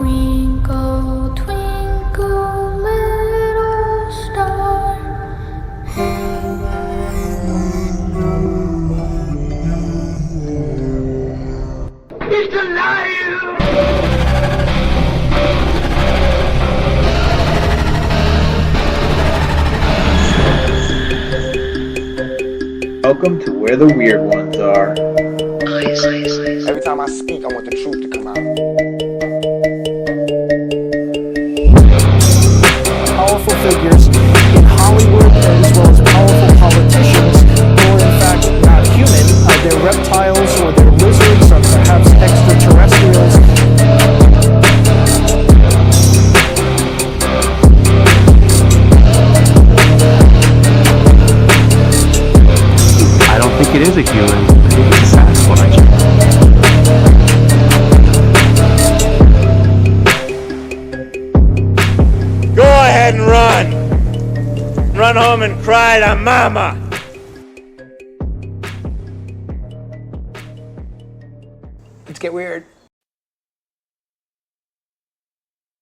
Twinkle, twinkle, little star, how He's alive! Welcome to where the weird ones are. Every time I speak, I want the truth to come out. Powerful figures in Hollywood as well as powerful politicians who are in fact not human. They're reptiles or they're lizards or perhaps extraterrestrials. I don't think it is a human. I think it's a Sasquatch. Go ahead and run. Run home and cry to mama. Let's get weird.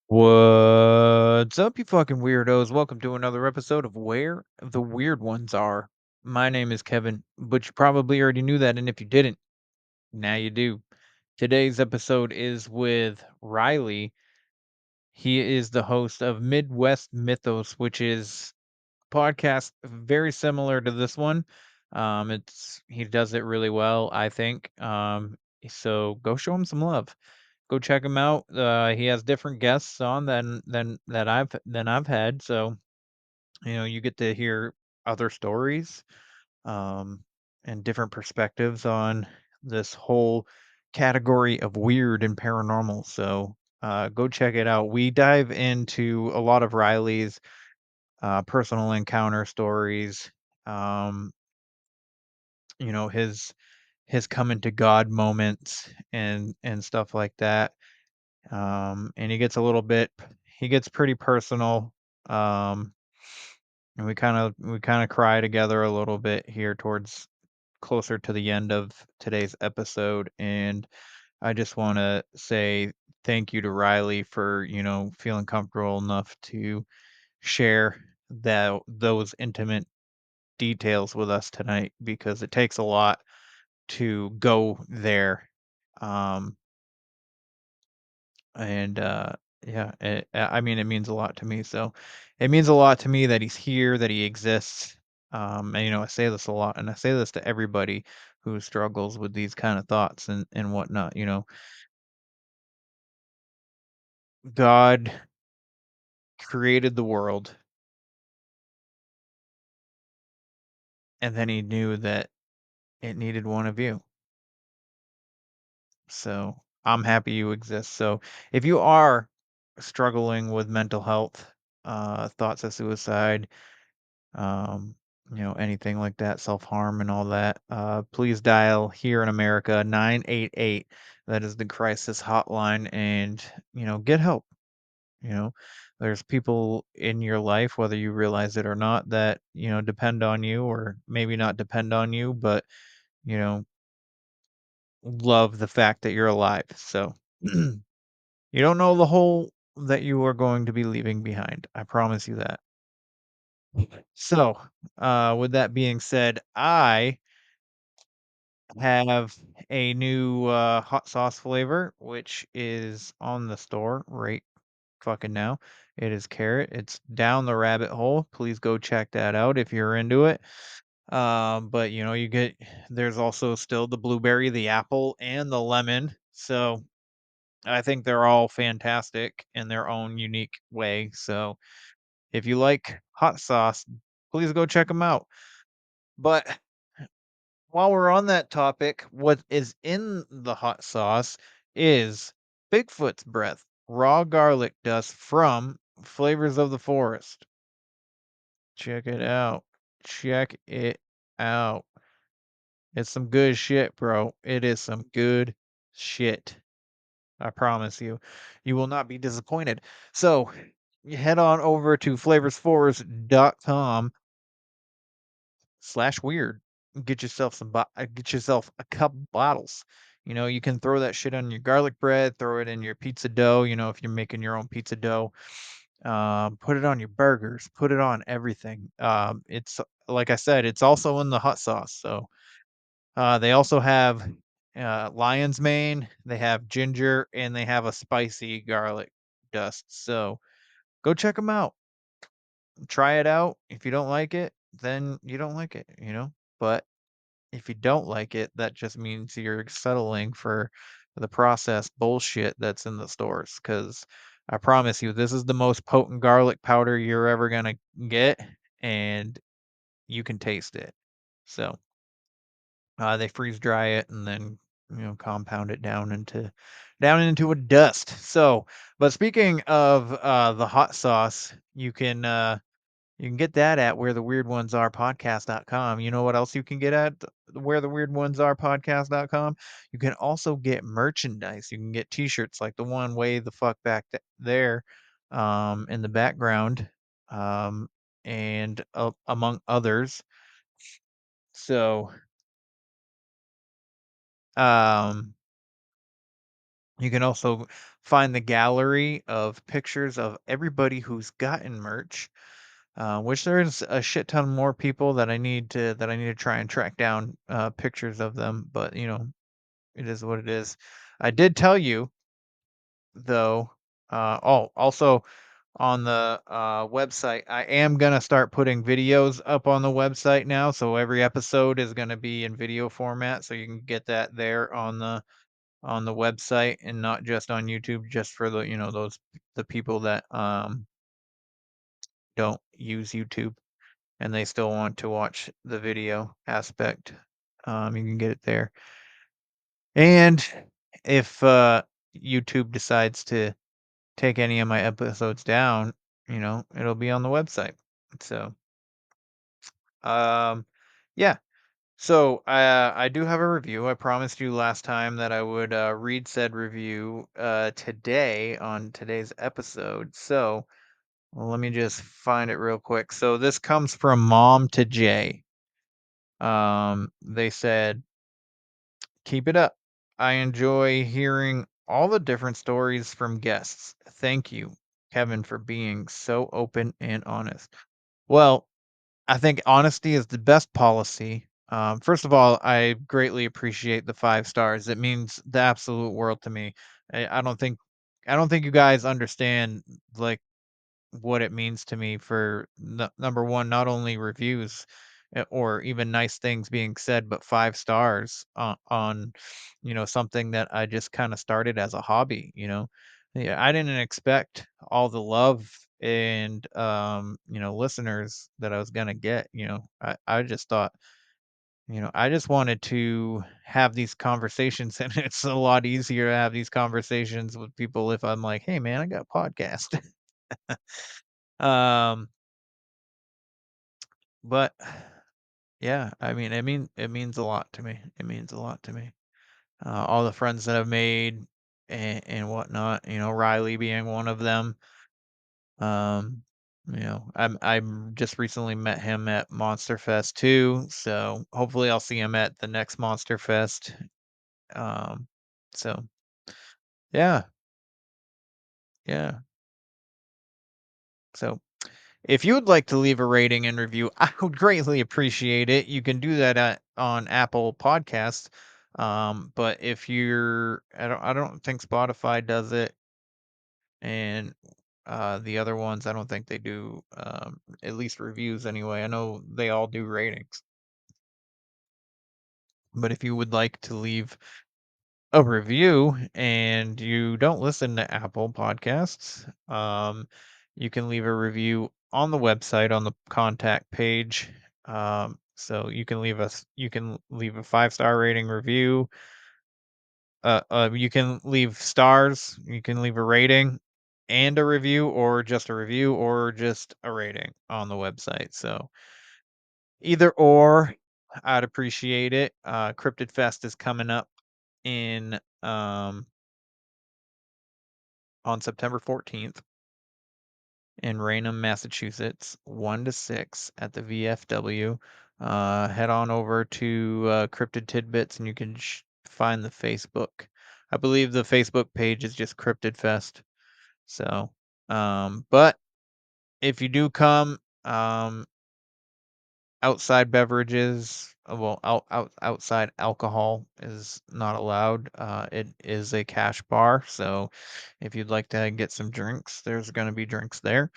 What's up, you fucking weirdos? Welcome to another episode of Where the Weird Ones Are. My name is Kevin, but you probably already knew that, and if you didn't, now you do. Today's episode is with Ryley. He is the host of Midwest Mythos, which is a podcast very similar to this one. He does it really well, I think. So go show him some love. Go check him out. He has different guests on than I've had. So you get to hear other stories, um, and different perspectives on this whole category of weird and paranormal. So go check it out. We dive into a lot of Riley's personal encounter stories. Um, his coming to God moments and stuff like that. And he gets pretty personal. Um, and we kind of cry together a little bit here towards closer to the end of today's episode. And I just want to say thank you to Ryley for, feeling comfortable enough to share those intimate details with us tonight, because it takes a lot to go there. Um, and yeah, I mean, it means a lot to me. So it means a lot to me that he's here, that he exists. And I say this a lot, and I say this to everybody who struggles with these kind of thoughts and whatnot. God created the world, and then he knew that it needed one of you. So I'm happy you exist. So if you are struggling with mental health, thoughts of suicide, um, anything like that, self-harm and all that, please dial here in America 988. That is the crisis hotline, and get help. You know, there's people in your life, whether you realize it or not, that depend on you, or maybe not depend on you, but you know, love the fact that you're alive. So you don't know the hole that you are going to be leaving behind. I promise you that. So, with that being said, I have a new hot sauce flavor, which is on the store right fucking now. It is carrot. It's down the rabbit hole. Please go check that out if you're into it. But there's also still the blueberry, the apple, and the lemon. So I think they're all fantastic in their own unique way. So if you like hot sauce, please go check them out. But while we're on that topic, what is in the hot sauce is Bigfoot's breath, raw garlic dust from Flavors of the Forest. Check it out. Check it out. It's some good shit, bro. It is some good shit. I promise you. You will not be disappointed. So, you head on over to flavorsforest.com/weird. Get yourself a couple bottles. You can throw that shit on your garlic bread, throw it in your pizza dough, if you're making your own pizza dough. Put it on your burgers, put it on everything. It's like I said, it's also in the hot sauce. So they also have lion's mane, they have ginger, and they have a spicy garlic dust. So go check them out. Try it out. If you don't like it, then you don't like it. But if you don't like it, that just means you're settling for the processed bullshit that's in the stores. Because I promise you, this is the most potent garlic powder you're ever gonna get, and you can taste it. So they freeze dry it and then compound it down into a dust. So, but speaking of the hot sauce, you can get that at where the weird ones are podcast.com. You know what else you can get at where the weird ones are podcast.com? You can also get merchandise. You can get t-shirts like the one way the fuck back there in the background and among others. So, um you can also find the gallery of pictures of everybody who's gotten merch. Which there's a shit ton more people that I need to try and track down pictures of them, but it is what it is. I did tell you though. Also on the website, I am gonna start putting videos up on the website now, so every episode is gonna be in video format, so you can get that there on the website and not just on YouTube, just for the people that don't use YouTube and they still want to watch the video aspect, you can get it there. And if YouTube decides to take any of my episodes down, it'll be on the website. So, um, yeah. So I do have a review. I promised you last time that I would read said review today on today's episode. So well, let me just find it real quick. So this comes from Mom to Jay. They said, "Keep it up. I enjoy hearing all the different stories from guests. Thank you, Kevin, for being so open and honest." Well, I think honesty is the best policy. First of all, I greatly appreciate the 5 stars. It means the absolute world to me. I don't think you guys understand like what it means to me for number one, not only reviews or even nice things being said, but 5 stars on something that I just kind of started as a hobby. Yeah, I didn't expect all the love and listeners that I was gonna get. I just thought, I just wanted to have these conversations, and it's a lot easier to have these conversations with people if I'm like, hey man, I got a podcast. Um, but yeah, it means a lot to me. It means a lot to me. All the friends that I've made and whatnot, Riley being one of them. Um, I'm just recently met him at Monster Fest too, so hopefully I'll see him at the next Monster Fest. Um, so yeah, yeah. So if you would like to leave a rating and review, I would greatly appreciate it. You can do that on Apple Podcasts. But if I don't think Spotify does it, and the other ones, I don't think they do. At least reviews anyway. I know they all do ratings. But if you would like to leave a review and you don't listen to Apple Podcasts, you can leave a review on the website on the contact page. So you can leave a 5 star rating review. You can leave stars. You can leave a rating and a review, or just a review, or just a rating on the website. So either or, I'd appreciate it. Cryptid Fest is coming up in on September 14th in Raynham, Massachusetts, 1 to 6 at the VFW. Head on over to Cryptid Tidbits and you can find the Facebook. I believe the Facebook page is just Cryptid Fest. So, but if you do come, outside beverages, outside alcohol is not allowed. It is a cash bar, so if you'd like to get some drinks, there's going to be drinks there.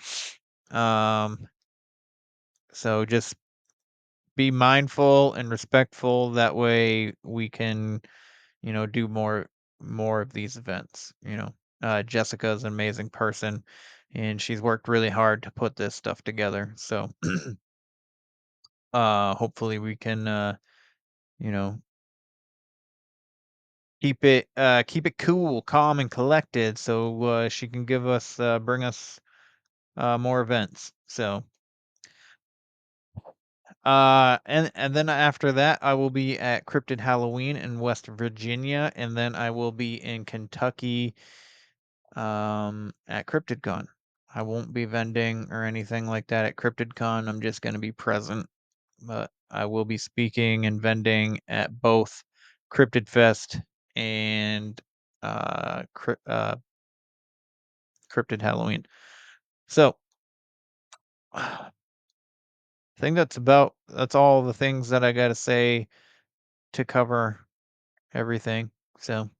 So just be mindful and respectful. That way we can, do more of these events. Jessica's an amazing person, and she's worked really hard to put this stuff together. So hopefully we can you know keep it cool, calm, and collected, so she can bring us more events. So and then after that I will be at Cryptid Halloween in West Virginia, and then I will be in Kentucky at CryptidCon. I won't be vending or anything like that at CryptidCon. I'm just going to be present, but I will be speaking and vending at both Cryptid Fest and Cryptid Halloween. So I think that's all the things that I got to say to cover everything. So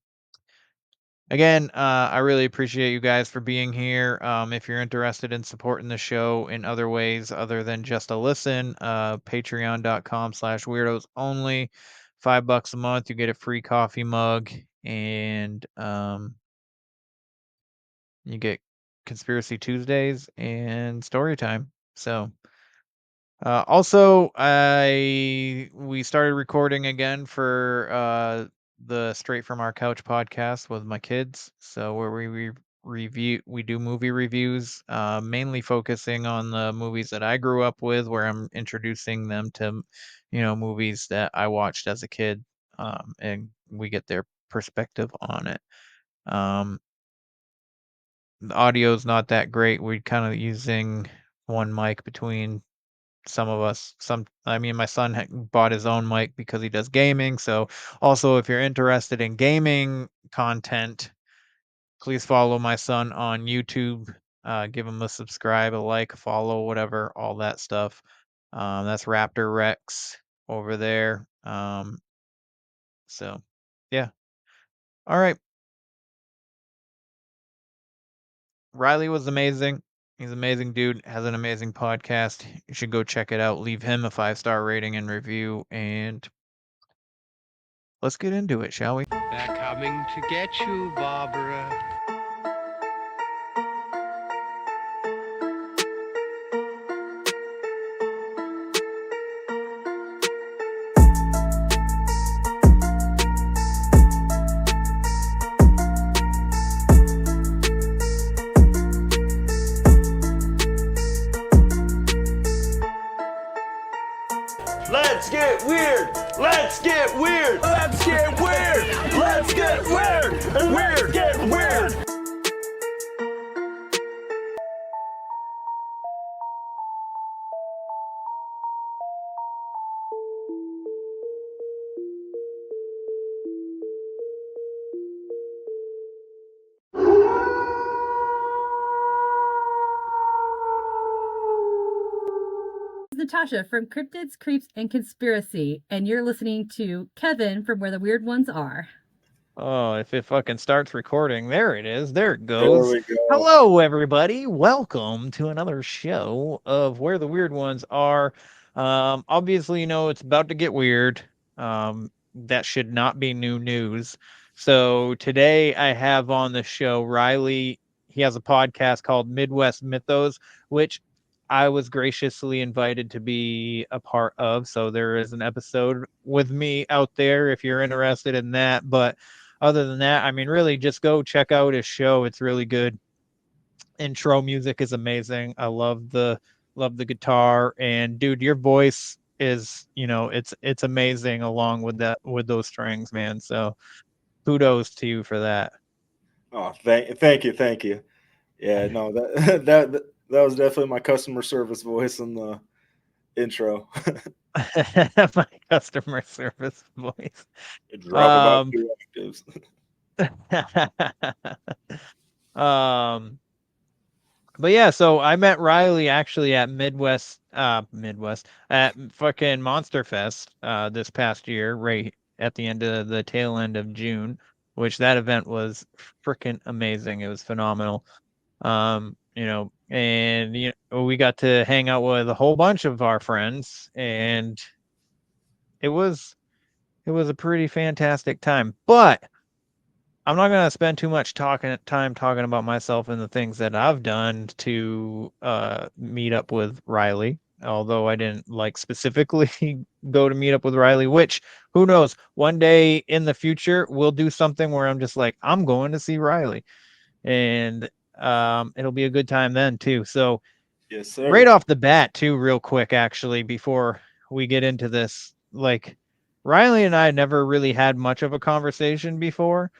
again, I really appreciate you guys for being here. If you're interested in supporting the show in other ways other than just a listen, patreon.com/weirdos only. $5 a month, you get a free coffee mug, and you get Conspiracy Tuesdays and story time. So also, we started recording again for the Straight from Our Couch podcast with my kids. So where we do movie reviews, mainly focusing on the movies that I grew up with, where I'm introducing them to, movies that I watched as a kid, and we get their perspective on it. The audio's not that great. We're kind of using one mic between some of us. My son bought his own mic because he does gaming. So also, if you're interested in gaming content, please follow my son on YouTube. Give him a subscribe, a like, a follow, whatever, all that stuff. That's Raptor Rex over there. So yeah. All right. Ryley was amazing. He's an amazing dude, has an amazing podcast. You should go check it out. Leave him a 5-star rating and review, and let's get into it, shall we? They're coming to get you, Barbara. Let's get weird! Let's get weird! Let's get weird! Let's get weird! Weird, get weird! Natasha from Cryptids, Creeps, and Conspiracy, and you're listening to Kevin from Where the Weird Ones Are. Oh, if it fucking starts recording, there it is. There it goes. There we go. Hello, everybody. Welcome to another show of Where the Weird Ones Are. Obviously, it's about to get weird. That should not be new news. So today I have on the show Ryley. He has a podcast called Midwest Mythos, which I was graciously invited to be a part of. So there is an episode with me out there if you're interested in that. But other than that, really just go check out his show. It's really good. Intro music is amazing. I love the guitar, and dude, your voice is, it's amazing along with those strings, man. So kudos to you for that. Oh, thank you. Yeah, no, that was definitely my customer service voice in the intro. My customer service voice. Drop about 2 octaves. But yeah, so I met Ryley actually at Midwest at fucking Monster Fest this past year, right at the end of the tail end of June, which that event was freaking amazing. It was phenomenal. And we got to hang out with a whole bunch of our friends, and it was a pretty fantastic time. But I'm not gonna spend too much time talking about myself and the things that I've done to meet up with Ryley. Although I didn't like specifically go to meet up with Ryley, which who knows, one day in the future we'll do something where I'm just like, I'm going to see Ryley, and it'll be a good time then too. So Yes, sir. right off the bat too, real quick actually, before we get into this, like Ryley and I never really had much of a conversation before,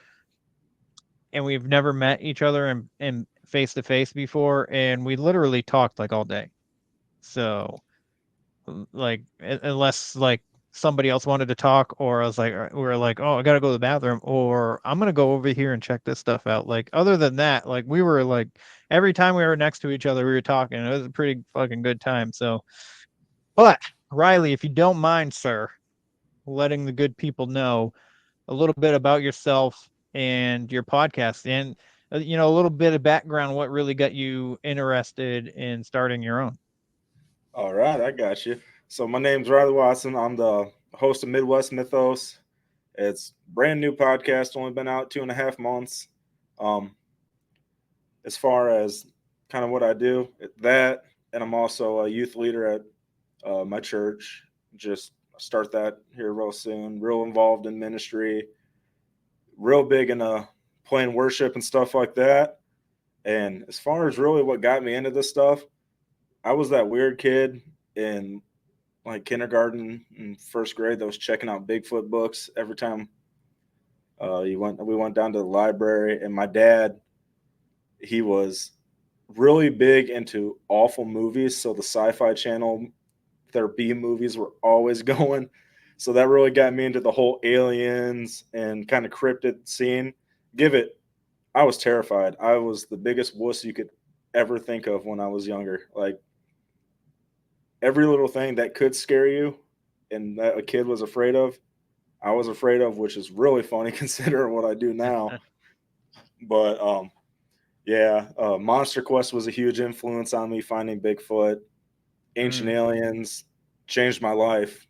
and we've never met each other in face to face before, and we literally talked like all day. So like unless like somebody else wanted to talk, or I was like, we were like, oh, I gotta go to the bathroom, or I'm gonna go over here and check this stuff out. Like other than that, like we were like every time we were next to each other, we were talking. It was a pretty fucking good time. So, but Ryley, if you don't mind, sir, letting the good people know a little bit about yourself and your podcast, and a little bit of background, what really got you interested in starting your own. All right, I got you. So my name's Ryley Watson. I'm the host of Midwest Mythos. It's a brand new podcast, only been out 2.5 months. As far as kind of what I do, that, and I'm also a youth leader at my church. Just start that here real soon. Real involved in ministry. Real big in playing worship and stuff like that. And as far as really what got me into this stuff, I was that weird kid in like kindergarten and first grade that was checking out Bigfoot books every time we went down to the library. And my dad, he was really big into awful movies. So the Sci-Fi Channel, their B movies were always going. So that really got me into the whole aliens and kind of cryptid scene. I was terrified. I was the biggest wuss you could ever think of when I was younger. Like every little thing that could scare you and that a kid was afraid of, I was afraid of, which is really funny considering what I do now. But Monster Quest was a huge influence on me. Finding Bigfoot, Ancient Aliens changed my life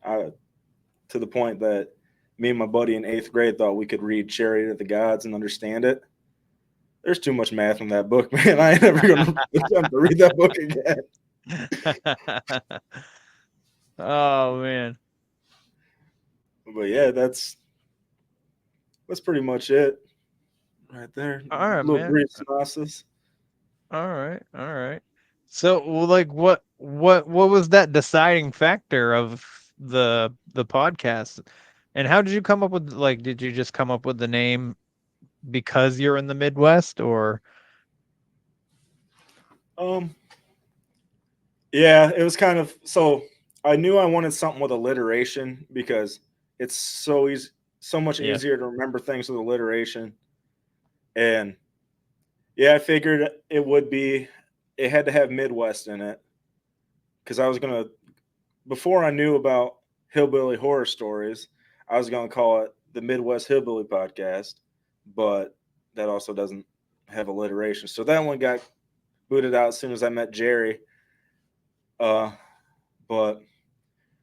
to the point that me and my buddy in 8th grade thought we could read Chariot of the Gods and understand it. There's too much math in that book, man. I ain't never going to attempt to read that book again. Oh man. But yeah, that's pretty much it right there. All right, little man. brief synopsis. All right. So, like, what was that deciding factor of the podcast, and how did you come up with, like, did you just come up with the name because you're in the Midwest, or? Yeah, it was kind of, so I knew I wanted something with alliteration because it's so much easier to remember things with alliteration. And yeah, I figured it had to have Midwest in it, because I was going to, before I knew about hillbilly horror stories, I was going to call it the Midwest Hillbilly Podcast, but that also doesn't have alliteration. So that one got booted out as soon as I met Jerry. But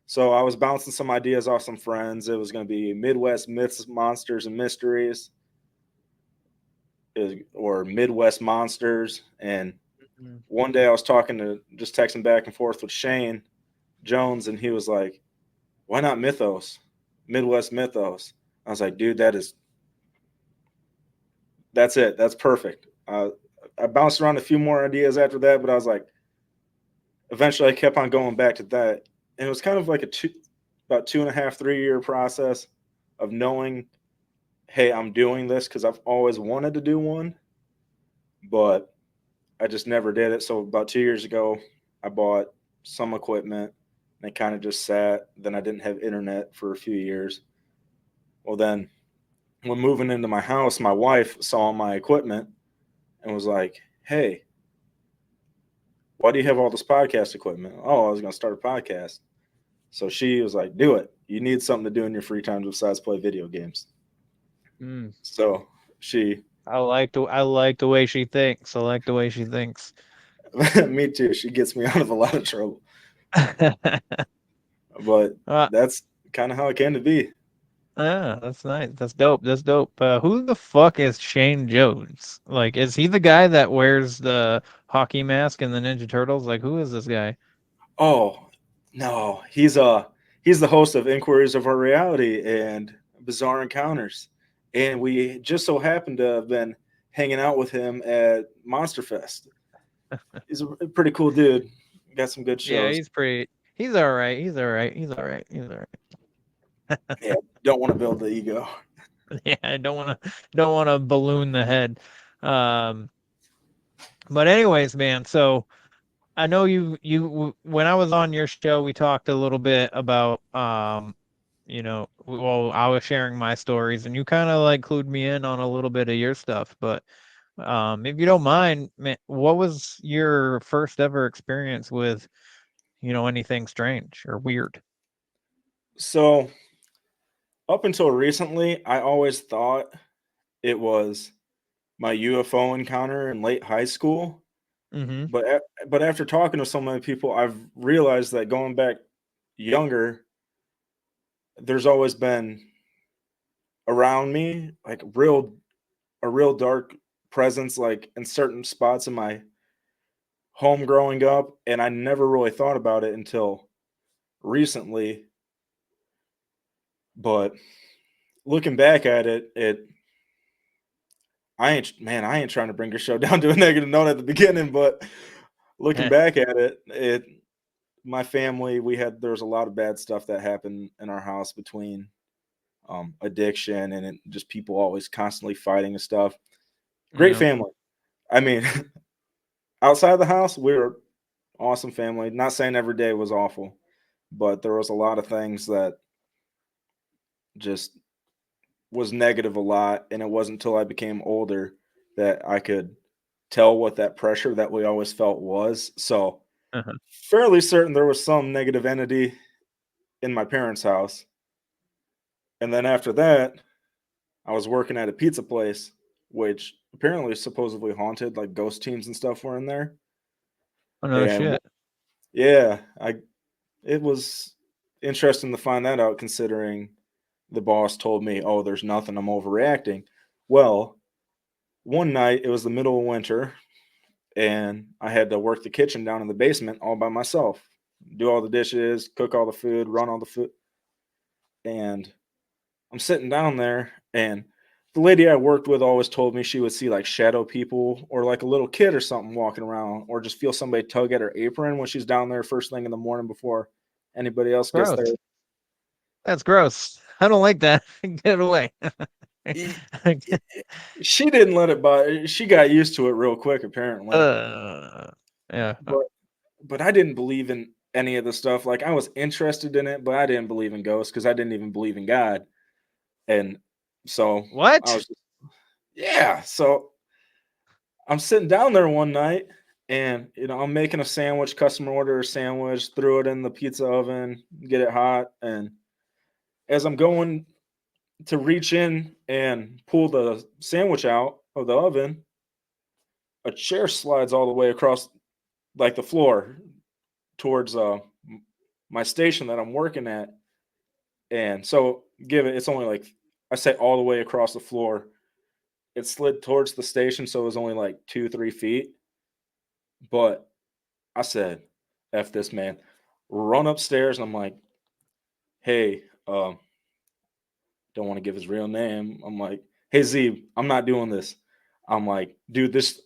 so I was bouncing some ideas off some friends. It was going to be Midwest Myths, Monsters, and Mysteries, or Midwest Monsters. And one day I was just texting back and forth with Shane Jones, and he was like, why not Mythos? Midwest Mythos. I was like, dude, that's it. That's perfect. I bounced around a few more ideas after that, but I was like, eventually I kept on going back to that. And it was kind of like about 2.5, 3 year process of knowing, hey, I'm doing this because I've always wanted to do one, but I just never did it. So about 2 years ago, I bought some equipment, and it kind of just sat. Then I didn't have internet for a few years. Well, then when moving into my house, my wife saw my equipment and was like, "Hey, why do you have all this podcast equipment?" "Oh, I was going to start a podcast." So she was like, "Do it. You need something to do in your free time besides play video games." So she, I like the way she thinks. I like the way she thinks. me too. She gets me out of a lot of trouble. But that's kind of how it came to be. Yeah, that's nice. That's dope. That's dope. Who the fuck is Shane Jones? Like, is he the guy that wears the hockey mask in the Ninja Turtles? Like, who is this guy? Oh, no. He's the host of Inquiries of Our Reality and Bizarre Encounters. And we just so happened to have been hanging out with him at Monster Fest. He's a pretty cool dude. Got some good shows. Yeah, he's all right. He's all right. He's all right. He's all right. Yeah, don't want to build the ego. Yeah, I don't want to balloon the head. But anyways, man, so I know you when I was on your show, we talked a little bit about well, I was sharing my stories and you kind of like clued me in on a little bit of your stuff, but if you don't mind, man, what was your first ever experience with, anything strange or weird? So, up until recently, I always thought it was my UFO encounter in late high school. Mm-hmm. But after talking to so many people, I've realized that going back younger, there's always been around me like a real dark presence, like in certain spots in my home growing up, and I never really thought about it until recently. But looking back at it, I ain't trying to bring your show down to a negative note at the beginning, but looking back at it, my family, there was a lot of bad stuff that happened in our house between addiction and just people always constantly fighting and stuff. Great family. I mean, outside of the house, we were awesome family. Not saying every day was awful, but there was a lot of things that just was negative a lot. And it wasn't until I became older that I could tell what that pressure that we always felt was. So fairly certain there was some negative entity in my parents' house. And then after that, I was working at a pizza place, which apparently is supposedly haunted, like ghost teams and stuff were in there. Oh, no shit. Yeah, it was interesting to find that out, considering the boss told me, "Oh, there's nothing, I'm overreacting." Well, one night, it was the middle of winter, and I had to work the kitchen down in the basement all by myself, do all the dishes, cook all the food, run all the food. And I'm sitting down there, and the lady I worked with always told me she would see like shadow people or like a little kid or something walking around, or just feel somebody tug at her apron when she's down there first thing in the morning before anybody else gets there. That's gross. I don't like that. Get away. She didn't let it bother. She got used to it real quick, apparently. Yeah. But I didn't believe in any of the stuff. Like, I was interested in it, but I didn't believe in ghosts because I didn't even believe in God. And so what? I was yeah. So I'm sitting down there one night, and I'm making a sandwich, customer order a sandwich, threw it in the pizza oven, get it hot, and as I'm going to reach in and pull the sandwich out of the oven, a chair slides all the way across like the floor towards my station that I'm working at. And so it's only like, I say all the way across the floor. It slid towards the station, so it was only like 2-3 feet. But I said, F this, man. Run upstairs, and I'm like, hey, don't want to give his real name. I'm like, hey, Z, I'm not doing this. I'm like, dude, this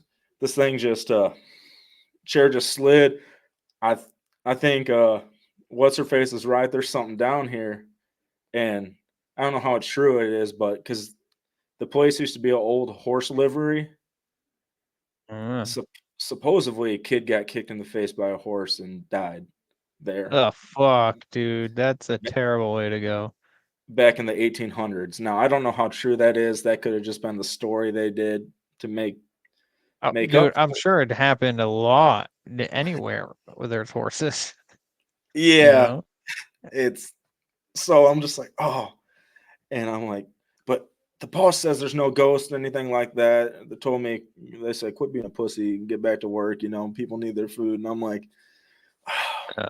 thing just chair just slid. I think what's her face is right. There's something down here, and I don't know how true it is, but because the place used to be an old horse livery. Supposedly, a kid got kicked in the face by a horse and died. there. Oh fuck, dude, that's a terrible way to go. Back in the 1800s. Now, I don't know how true that is. That could have just been the story they did to make Oh, up dude, I'm for it. sure it happened a lot anywhere where there's horses. You Yeah, know? it's so I'm just like, oh, and I'm like, but the boss says there's no ghost or anything like that. They told me, they said, quit being a pussy and get back to work. People need their food. And I'm like,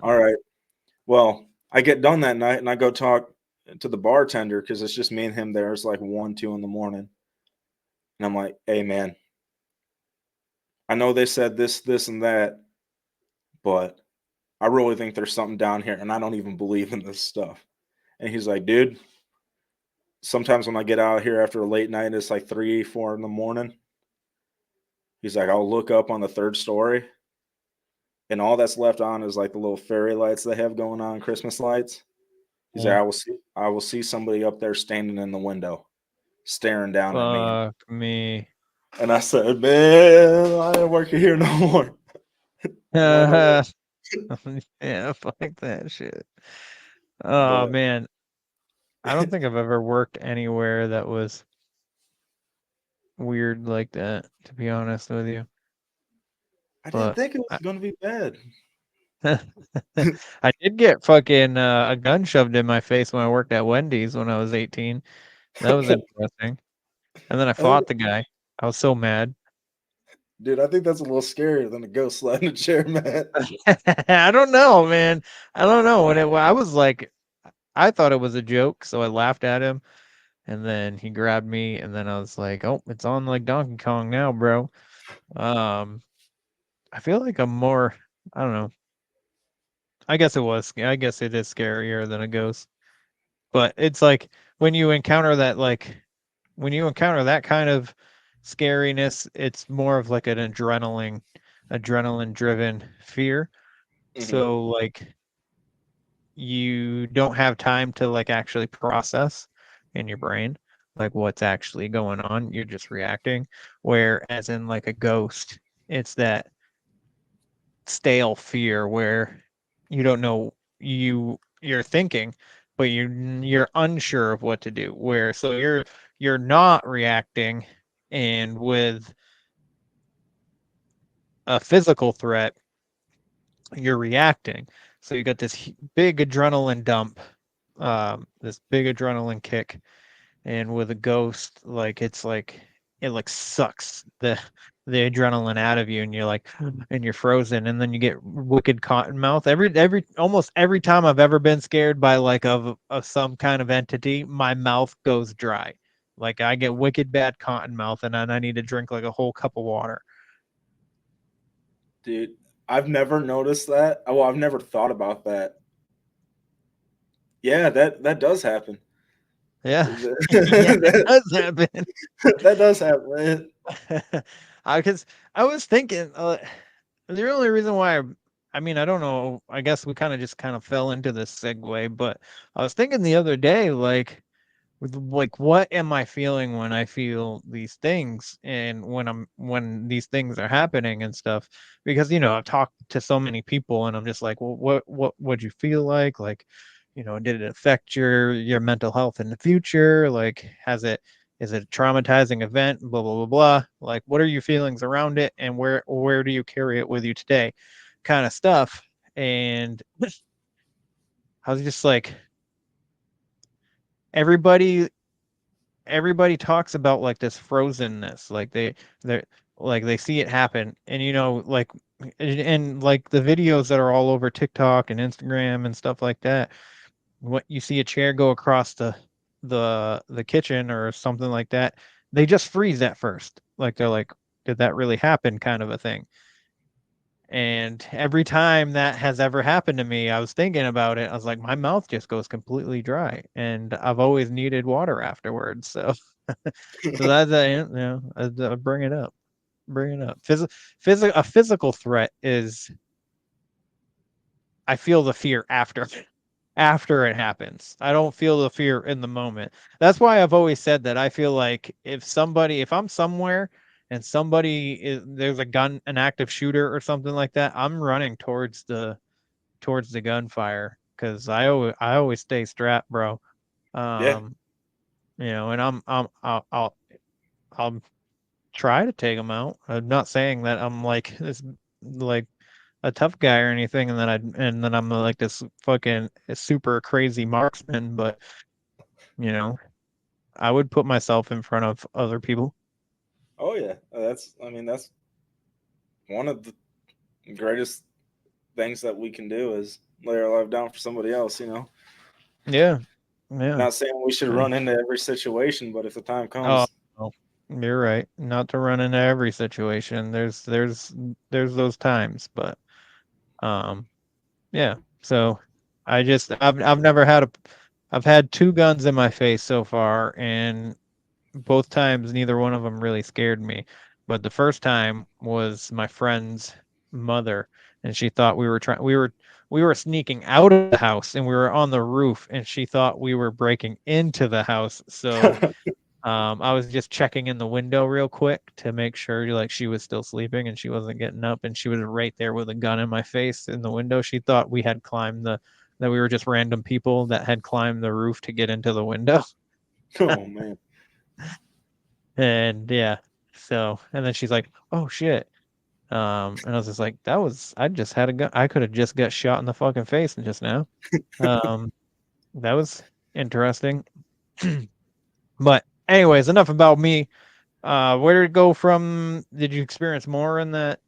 all right. Well, I get done that night and I go talk to the bartender because it's just me and him there. It's like 1, 2 in the morning. And I'm like, hey, man, I know they said this, and that, but I really think there's something down here. And I don't even believe in this stuff. And he's like, dude, sometimes when I get out here after a late night, it's like 3, 4 in the morning. He's like, I'll look up on the 3rd story, and all that's left on is like the little fairy lights they have going on, Christmas lights. He's like, I will see somebody up there standing in the window, staring down at me. Fuck me. And I said, man, I ain't working here no more. Yeah, fuck that shit. Oh But man, I don't think I've ever worked anywhere that was weird like that, to be honest with you. I didn't But think it was going to be bad. I did get fucking a gun shoved in my face when I worked at Wendy's when I was 18. That was interesting. And then I fought the guy. I was so mad. Dude, I think that's a little scarier than a ghost sliding a chair, man. I don't know, man. I don't know. I was like, I thought it was a joke, so I laughed at him. And then he grabbed me, and then I was like, "Oh, it's on like Donkey Kong now, bro." I feel like I'm more. I don't know. I guess it was. I guess it is scarier than a ghost. But it's like when you encounter that, kind of scariness, it's more of like an adrenaline driven fear. So like you don't have time to like actually process in your brain like what's actually going on. You're just reacting. Whereas in like a ghost, it's that stale fear where you don't know you're thinking, but you're unsure of what to do. Where so you're not reacting, and with a physical threat, you're reacting. So you got this big adrenaline dump, this big adrenaline kick, and with a ghost, like it's like it like sucks the adrenaline out of you, and you're like, and you're frozen, and then you get wicked cotton mouth. Almost every time I've ever been scared by like of some kind of entity, my mouth goes dry. Like I get wicked bad cotton mouth, and then I need to drink like a whole cup of water. Dude, I've never noticed that. Well, I've never thought about that. Yeah, that does happen. Yeah, yeah, that does happen. That does happen. Because I was thinking, the only reason why I mean, I don't know. I guess we kind of fell into this segue, but I was thinking the other day, like what am I feeling when I feel these things and when these things are happening and stuff? Because I've talked to so many people and I'm just like, well, what would you feel like? Like, did it affect your mental health in the future? Like, is it a traumatizing event? Blah blah blah blah. Like, what are your feelings around it, and where do you carry it with you today? Kind of stuff. And I was just like, everybody talks about like this frozenness, like they like they see it happen, and like, and like the videos that are all over TikTok and Instagram and stuff like that, what you see a chair go across the kitchen or something like that, they just freeze at first, like they're like, did that really happen, kind of a thing. And every time that has ever happened to me, I was thinking about it. I was like, my mouth just goes completely dry, and I've always needed water afterwards. So, so that's I bring it up. Bring it up. A physical threat is, I feel the fear after it happens. I don't feel the fear in the moment. That's why I've always said that I feel like if I'm somewhere and there's a gun, an active shooter or something like that, I'm running towards towards the gunfire because I always stay strapped, bro. Yeah. And I'll try to take them out. I'm not saying that I'm like this like a tough guy or anything, and then I'm like this fucking super crazy marksman, but I would put myself in front of other people. Oh yeah, that's one of the greatest things that we can do is lay our life down for somebody else. Yeah, yeah. Not saying we should run into every situation, but if the time Oh, comes, no, you're right. Not to run into every situation. There's those times, but yeah. So I've never had I've had 2 guns in my face so far, and both times neither one of them really scared me. But the first time was my friend's mother, and she thought we were sneaking out of the house, and we were on the roof, and she thought we were breaking into the house. So I was just checking in the window real quick to make sure like she was still sleeping and she wasn't getting up, and she was right there with a gun in my face in the window. She thought we had that we were just random people that had climbed the roof to get into the window. oh man, And yeah, and then she's like, "Oh shit." And I was just like, I just had a gun. I could have just got shot in the fucking face just now. Um, that was interesting. But anyways, enough about me. Where did it go from? Did you experience more in that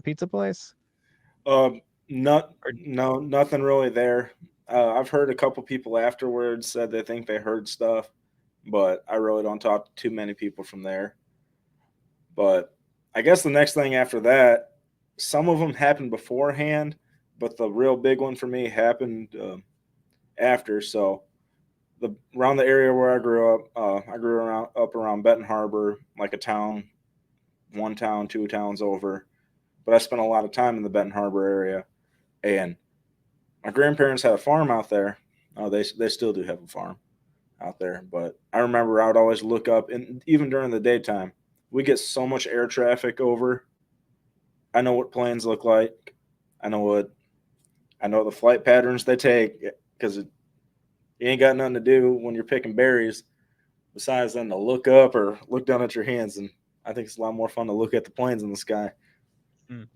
pizza place? no, nothing really there. I've heard a couple people afterwards said they think they heard stuff, but I really don't talk to too many people from there. But I guess the next thing after that, some of them happened beforehand, but the real big one for me happened after. So around the area where I grew up around Benton Harbor, like a town, 1 town, 2 towns over. But I spent a lot of time in the Benton Harbor area, and my grandparents had a farm out there. Oh, they still do have a farm out there. But I remember I would always look up, and even during the daytime, we get so much air traffic over. I know what planes look like. I know the flight patterns they take because you ain't got nothing to do when you're picking berries besides than to look up or look down at your hands. And I think it's a lot more fun to look at the planes in the sky.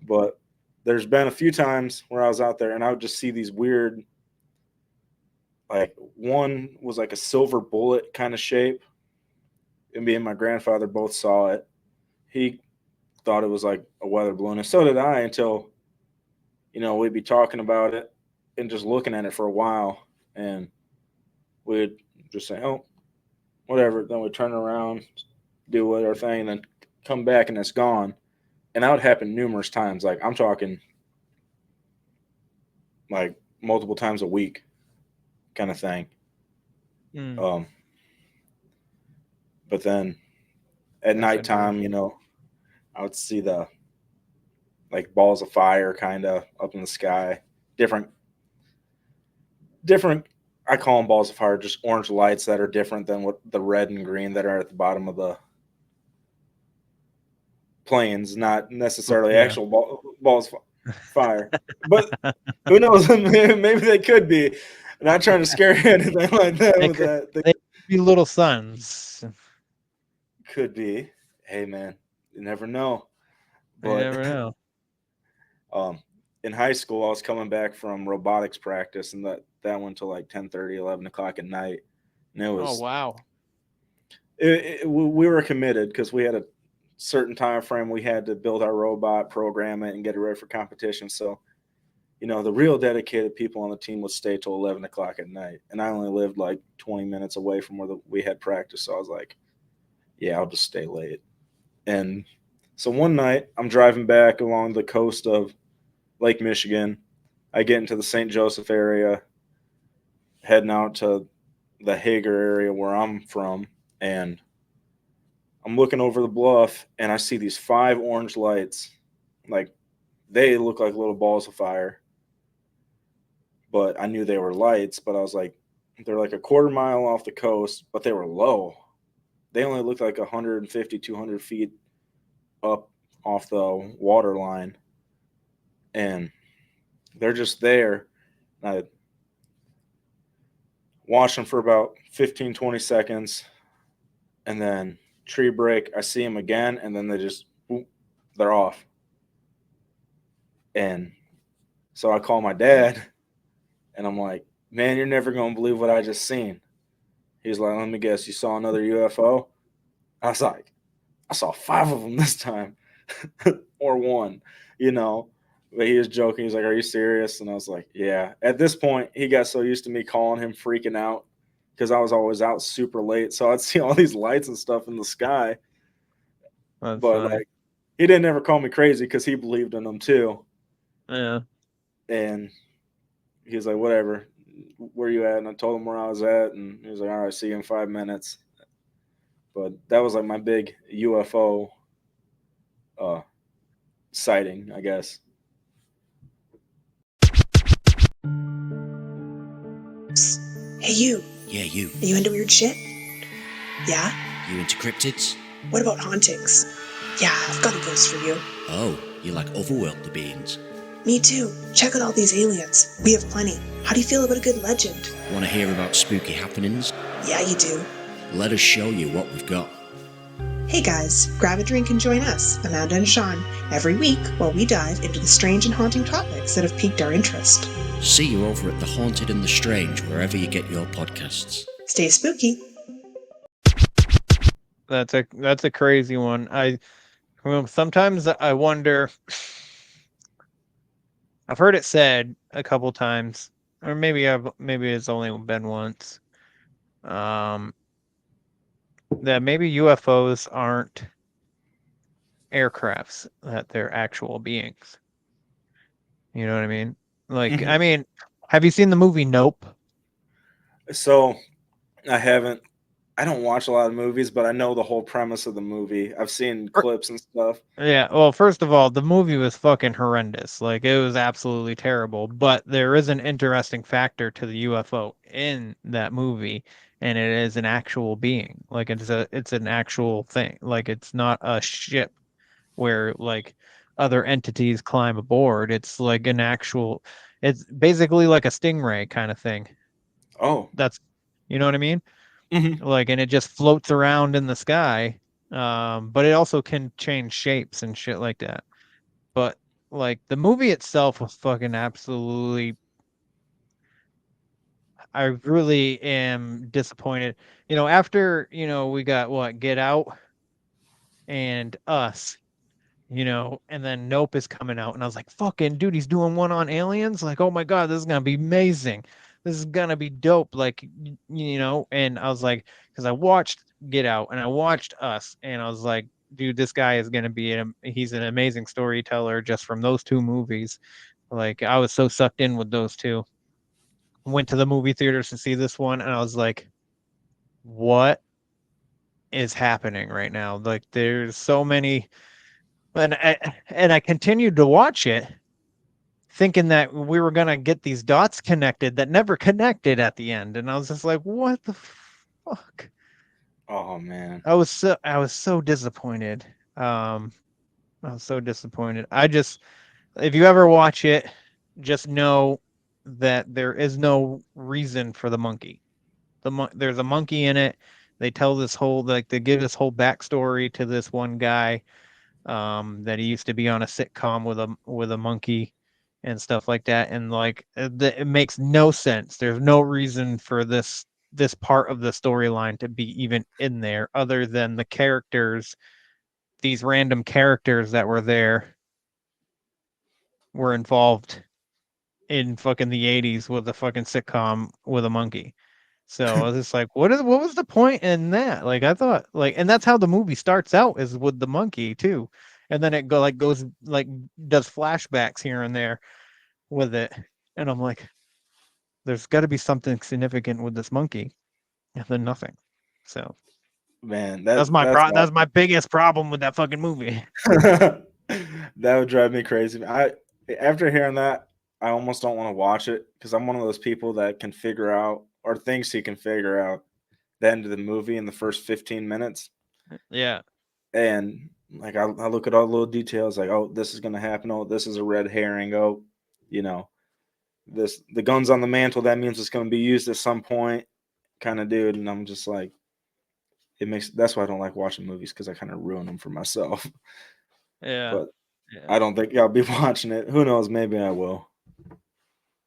But there's been a few times where I was out there and I would just see these weird, like one was like a silver bullet kind of shape. And me and my grandfather both saw it. He thought it was like a weather balloon, and so did I until, we'd be talking about it and just looking at it for a while. And we'd just say, oh, whatever. Then we'd turn around, do our thing, and then come back and it's gone. And that would happen numerous times. Like I'm talking like multiple times a week kind of thing. But then at nighttime, I would see the like balls of fire kind of up in the sky. Different, I call them balls of fire, just orange lights that are different than what the red and green that are at the bottom of the planes, not necessarily actual balls of fire. But who knows? Maybe they could be. I'm not trying to scare you or anything like that. They could be little suns. Could be. Hey, man, you never know. But you never know. In high school, I was coming back from robotics practice, and that went till like 10:30, 11 o'clock at night. And it was, oh wow. We were committed because we had a certain time frame we had to build our robot, program it, and get it ready for competition. So, the real dedicated people on the team would stay till 11 o'clock at night. And I only lived like 20 minutes away from where we had practice. So I was like, yeah, I'll just stay late. And so one night I'm driving back along the coast of Lake Michigan. I get into the St. Joseph area, heading out to the Hager area where I'm from. And I'm looking over the bluff and I see these 5 orange lights. Like they look like little balls of fire. But I knew they were lights, but I was like, they're like a quarter mile off the coast, but they were low. They only looked like 150, 200 feet up off the water line. And they're just there. I watched them for about 15, 20 seconds, and then tree break, I see them again, and then they're off. And so I call my dad, and I'm like, man, you're never going to believe what I just seen. He's like, let me guess, you saw another UFO? I was like, I saw 5 of them this time, or 1, you know. But he was joking. He's like, are you serious? And I was like, yeah. At this point, he got so used to me calling him freaking out because I was always out super late. So I'd see all these lights and stuff in the sky. That's but funny. like, he didn't ever call me crazy because he believed in them too. Yeah. And he was like, whatever, where you at? And I told him where I was at. And he was like, all right, see you in 5 minutes. But that was like my big UFO sighting, I guess. Hey, you. Yeah, you. Are you into weird shit? Yeah? You into cryptids? What about hauntings? Yeah, I've got a ghost for you. Oh, you like otherworldly beings? Me too. Check out all these aliens. We have plenty. How do you feel about a good legend? Want to hear about spooky happenings? Yeah, you do. Let us show you what we've got. Hey guys, grab a drink and join us, Amanda and Sean, every week while we dive into the strange and haunting topics that have piqued our interest. See you over at The Haunted and the Strange, wherever you get your podcasts. Stay spooky. That's a crazy one. Sometimes I wonder. I've heard it said a couple times, or maybe it's only been once. That maybe UFOs aren't aircrafts, that they're actual beings. You know what I mean? Like, Mm-hmm. I mean, have you seen the movie Nope? So I haven't. I don't watch a lot of movies, but I know the whole premise of the movie. I've seen clips and stuff. Yeah, well, first of all, the movie was fucking horrendous. Like, it was absolutely terrible. But there is an interesting factor to the UFO in that movie, and it is an actual being. Like, it's an actual thing. Like, it's not a ship where like other entities climb aboard. It's like an actual. It's basically like a stingray kind of thing. Oh, That's, you know what I mean? Mm-hmm. Like, and it just floats around in the sky. But it also can change shapes and shit like that. But like the movie itself was fucking absolutely. I really am disappointed. You know, after, we got what, Get Out and Us, and then Nope is coming out, and I was like, fucking dude, he's doing one on aliens. Like, oh my God, this is gonna be amazing. This is gonna be dope. Like, and I was like, because I watched Get Out and I watched Us, and I was like, dude, this guy is gonna be he's an amazing storyteller just from those 2 movies. Like, I was so sucked in with those 2. Went to the movie theaters to see this one, and I was like, what is happening right now? Like, there's so many. And I continued to watch it, thinking that we were gonna get these dots connected that never connected at the end, and I was just like, "What the fuck?" Oh man, I was so disappointed. I was so disappointed. If you ever watch it, just know that there is no reason for the monkey. There's a monkey in it. They tell they give this whole backstory to this one guy. That he used to be on a sitcom with a monkey and stuff like that, and like it makes no sense. There's no reason for this part of the storyline to be even in there, other than the characters, these random characters that were there, were involved in fucking the 80s with a fucking sitcom with a monkey. So I was just like, what was the point in that? Like, I thought, like, and that's how the movie starts out, is with the monkey too. And then it does flashbacks here and there with it. And I'm like, there's got to be something significant with this monkey. And then nothing. So, man, that's my biggest problem with that fucking movie. That would drive me crazy. After hearing that, I almost don't want to watch it, because I'm one of those people that can figure out, or thinks he can figure out, the end of the movie in the first 15 minutes. Yeah. And like, I look at all the little details, like, oh, this is going to happen. Oh, this is a red herring. Oh, the gun's on the mantle, that means it's going to be used at some point kind of dude. And I'm just like, that's why I don't like watching movies, because I kind of ruin them for myself. Yeah. But I don't think I'll be watching it. Who knows? Maybe I will.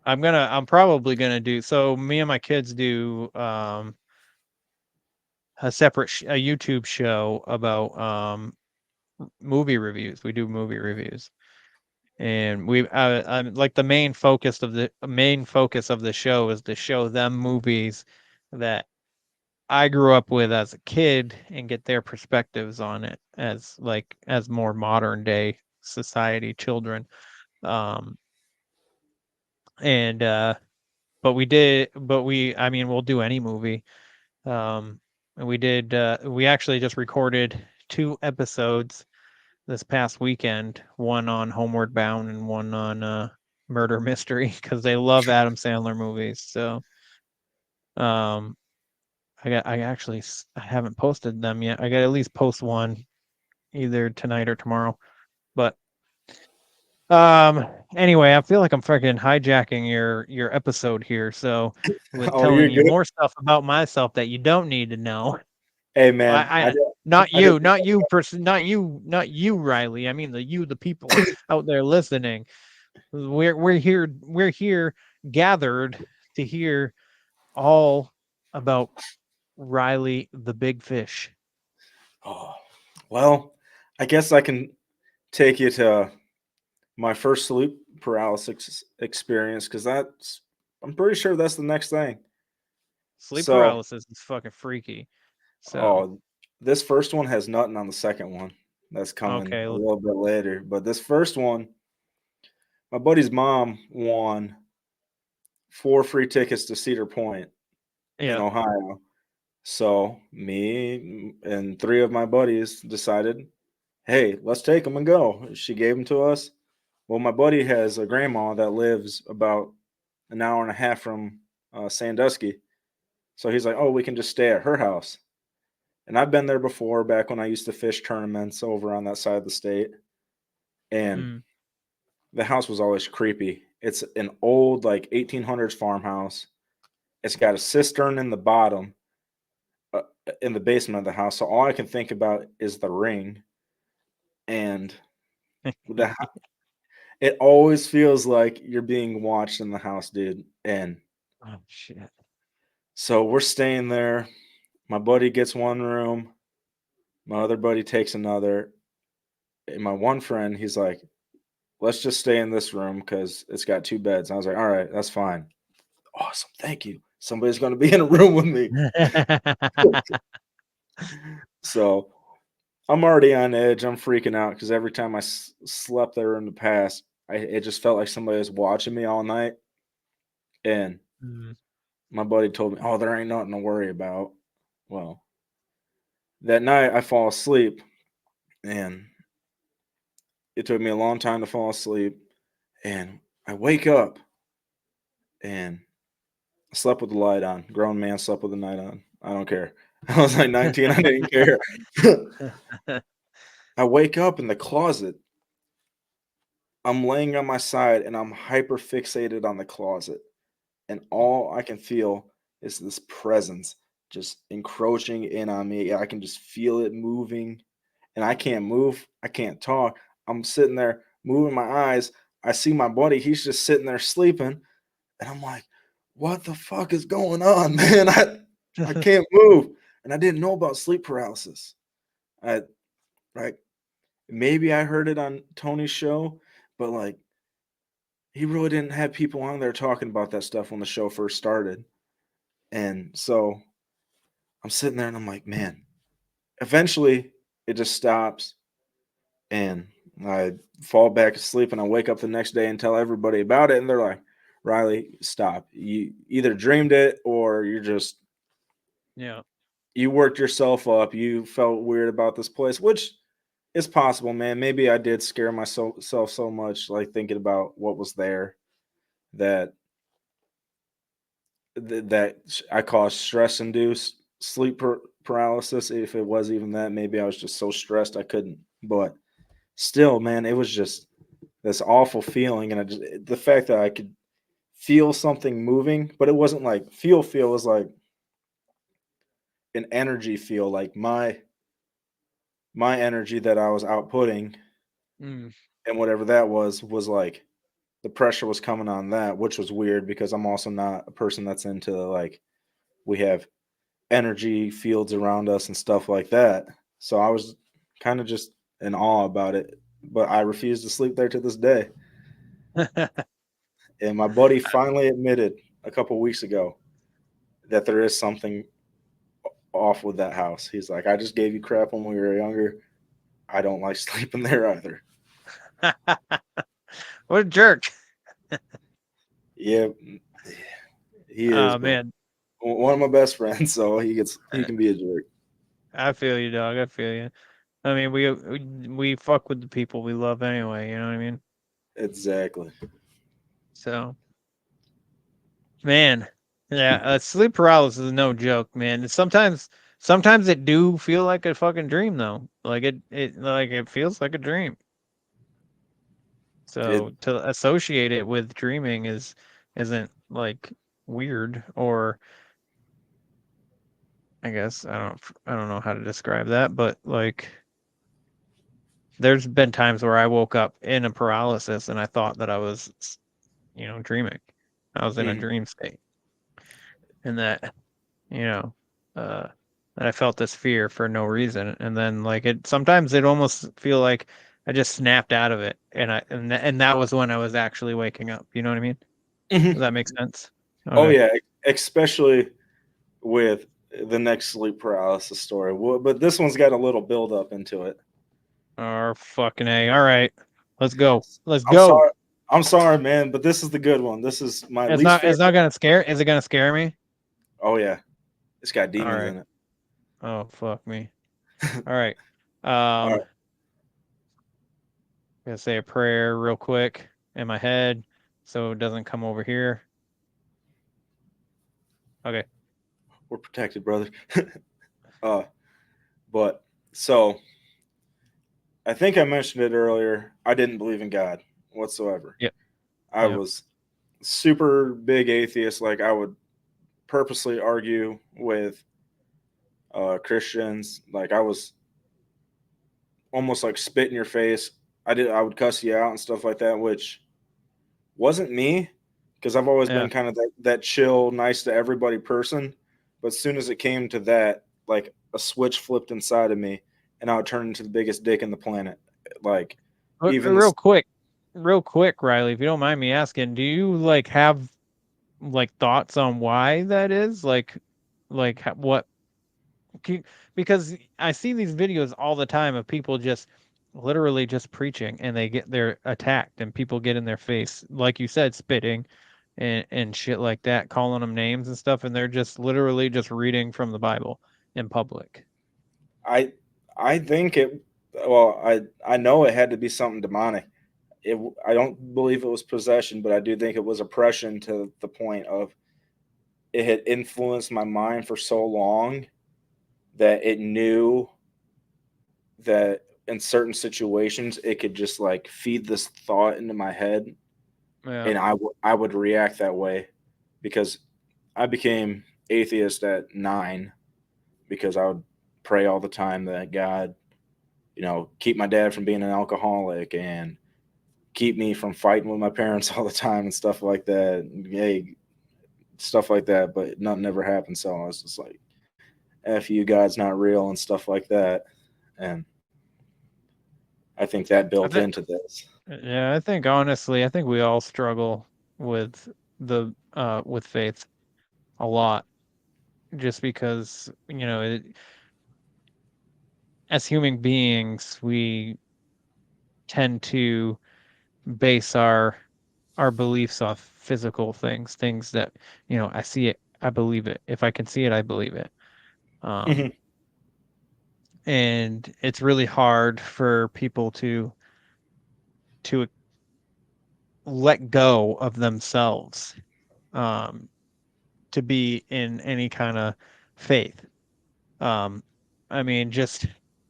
I'm probably gonna do, so me and my kids do a separate a YouTube show about movie reviews. We do movie reviews, and I'm like, the main focus of the show is to show them movies that I grew up with as a kid and get their perspectives on it as more modern day society children. And but I mean, we'll do any movie. And we actually just recorded 2 episodes this past weekend, one on Homeward Bound and one on Murder Mystery, because they love Adam Sandler movies. So I haven't posted them yet. I got to at least post one either tonight or tomorrow. But anyway, I feel like I'm freaking hijacking your episode here. So with telling you more stuff about myself that you don't need to know. Hey man, not you, Ryley. I mean the people out there listening. We're here gathered to hear all about Ryley the Big Fish. Oh, well, I guess I can take you to my first sleep paralysis experience, because I'm pretty sure that's the next thing. Sleep paralysis is fucking freaky. So this first one has nothing on the second one. That's coming a little bit later. But this first one, my buddy's mom won 4 free tickets to Cedar Point in Ohio. So me and 3 of my buddies decided, hey, let's take them and go. She gave them to us. Well, my buddy has a grandma that lives about an hour and a half from Sandusky. So he's like, oh, we can just stay at her house. And I've been there before, back when I used to fish tournaments over on that side of the state. And the house was always creepy. It's an old, like 1800s farmhouse. It's got a cistern in the bottom, in the basement of the house. So all I can think about is the ring. And it always feels like you're being watched in the house, dude. And oh shit. So we're staying there. My buddy gets one room. My other buddy takes another. And my one friend, he's like, let's just stay in this room because it's got 2 beds. And I was like, all right, that's fine. Awesome. Thank you. Somebody's going to be in a room with me. So I'm already on edge. I'm freaking out because every time I slept there in the past, it just felt like somebody was watching me all night. And my buddy told me, oh, there ain't nothing to worry about. Well, that night I fall asleep, and it took me a long time to fall asleep. And I wake up, and I slept with the light on. Grown man slept with the light on. I don't care. I was like 19. I didn't care. I wake up in the closet. I'm laying on my side, and I'm hyper fixated on the closet. And all I can feel is this presence just encroaching in on me. I can just feel it moving, and I can't move. I can't talk. I'm sitting there moving my eyes. I see my buddy. He's just sitting there sleeping. And I'm like, what the fuck is going on, man? I can't move. And I didn't know about sleep paralysis. Maybe I heard it on Tony's show, but like, he really didn't have people on there talking about that stuff when the show first started. And so I'm sitting there and I'm like, man, eventually it just stops and I fall back asleep, and I wake up the next day and tell everybody about it. And they're like, Ryley, stop. You either dreamed it or you're just, you worked yourself up. You felt weird about this place, which is possible, man. Maybe I did scare myself so much, like thinking about what was there, that I call stress-induced sleep paralysis. If it was even that, maybe I was just so stressed I couldn't. But still, man, it was just this awful feeling, and the fact that I could feel something moving, but it wasn't like feel. It was like an energy feel, like my energy that I was outputting, Mm. and whatever that was like the pressure was coming on that, which was weird because I'm also not a person that's into like we have energy fields around us and stuff like that. So I was kind of just in awe about it, but I refuse to sleep there to this day. And my buddy finally admitted a couple weeks ago that there is something off with that house. He's like, I just gave you crap when we were younger. I don't like sleeping there either. What a jerk. Yeah, he is. Oh man, one of my best friends, so he can be a jerk. I feel you, dog. I feel you. I mean, we fuck with the people we love anyway. You know what I mean? Exactly. So, man, yeah, sleep paralysis is no joke, man. Sometimes it do feel like a fucking dream though. Like it feels like a dream. So to associate it with dreaming isn't like weird, or I guess I don't know how to describe that, but like there's been times where I woke up in a paralysis and I thought that I was, dreaming. I was in a dream state, and that, you know, that I felt this fear for no reason, and then like sometimes it almost feel like I just snapped out of it, and that was when I was actually waking up. You know what I mean? Does that make sense? Okay. Oh yeah, especially with the next sleep paralysis story. But this one's got a little build up into it. Oh, fucking A. All right. Let's go. Let's go. I'm sorry, man, but this is the good one. This is my least favorite. It's not gonna scare. Is it gonna scare me? Oh yeah. It's got demons in it. Oh fuck me. All right. All right. I'm gonna say a prayer real quick in my head so it doesn't come over here. Okay. We're protected, brother. But so I think I mentioned it earlier. I didn't believe in God whatsoever. Yep. I was super big atheist. Like I would purposely argue with Christians. Like I was almost like spit in your face. I would cuss you out and stuff like that, which wasn't me because I've always been kind of that chill, nice to everybody person. But as soon as it came to that, like a switch flipped inside of me, and I would turn into the biggest dick in the planet. Like even real quick, Ryley, if you don't mind me asking, do you like have like thoughts on why that is? Like what? Because I see these videos all the time of people just literally just preaching, and they're attacked, and people get in their face, like you said, spitting and shit like that, calling them names and stuff, and they're just literally just reading from the Bible in public. I think it. Well, I know it had to be something demonic. I don't believe it was possession, but I do think it was oppression to the point of it had influenced my mind for so long that it knew that in certain situations it could just like feed this thought into my head, and I would react that way because I became atheist at 9 because I would pray all the time that God, keep my dad from being an alcoholic and keep me from fighting with my parents all the time and stuff like that. Hey, stuff like that, but nothing ever happened. So I was just like, F you, God's not real and stuff like that. And I think that built into this. Yeah, I think honestly, I think we all struggle with with faith a lot, just because as human beings we tend to base our beliefs off physical things that I see it, I believe it. If I can see it, I believe it. And it's really hard for people to let go of themselves to be in any kind of faith. I mean, just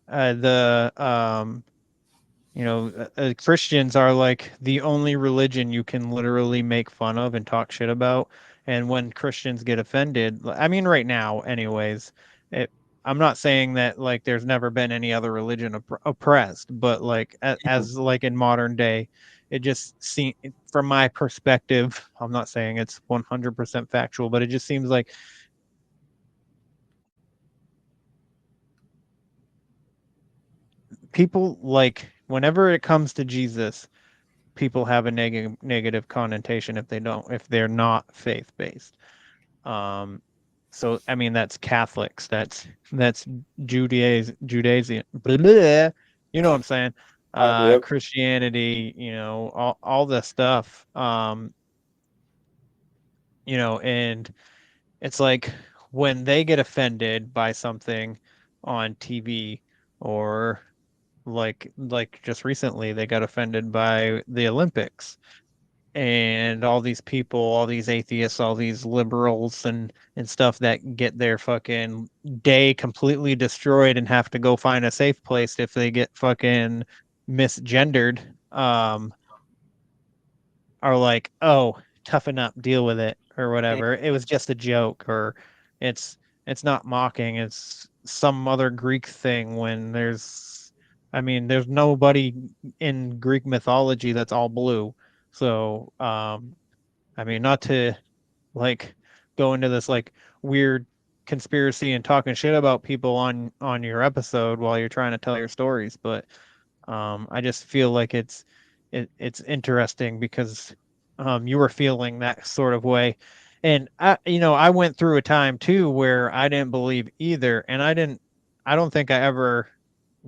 the Christians are like the only religion you can literally make fun of and talk shit about. And when Christians get offended, I mean, right now, anyways, I'm not saying that like there's never been any other religion oppressed, but like as like in modern day, it just seems, from my perspective, I'm not saying it's 100% factual, but it just seems like people, like, whenever it comes to Jesus, people have a negative connotation if they're not faith based. So I mean, that's Catholics, that's Judaism, blah, blah, you know what I'm saying? Yep. Christianity, all this stuff. And it's like when they get offended by something on TV, or like just recently they got offended by the Olympics, and all these people, all these atheists, all these liberals and stuff that get their fucking day completely destroyed and have to go find a safe place if they get fucking misgendered, are like, oh, toughen up, deal with it, or whatever. It was just a joke, or it's it's not mocking, it's some other Greek thing. When there's nobody in Greek mythology that's all blue. So, I mean, not to like go into this like weird conspiracy and talking shit about people on your episode while you're trying to tell your stories, but I just feel like it's interesting because you were feeling that sort of way. And I went through a time too where I didn't believe either, and I don't think I ever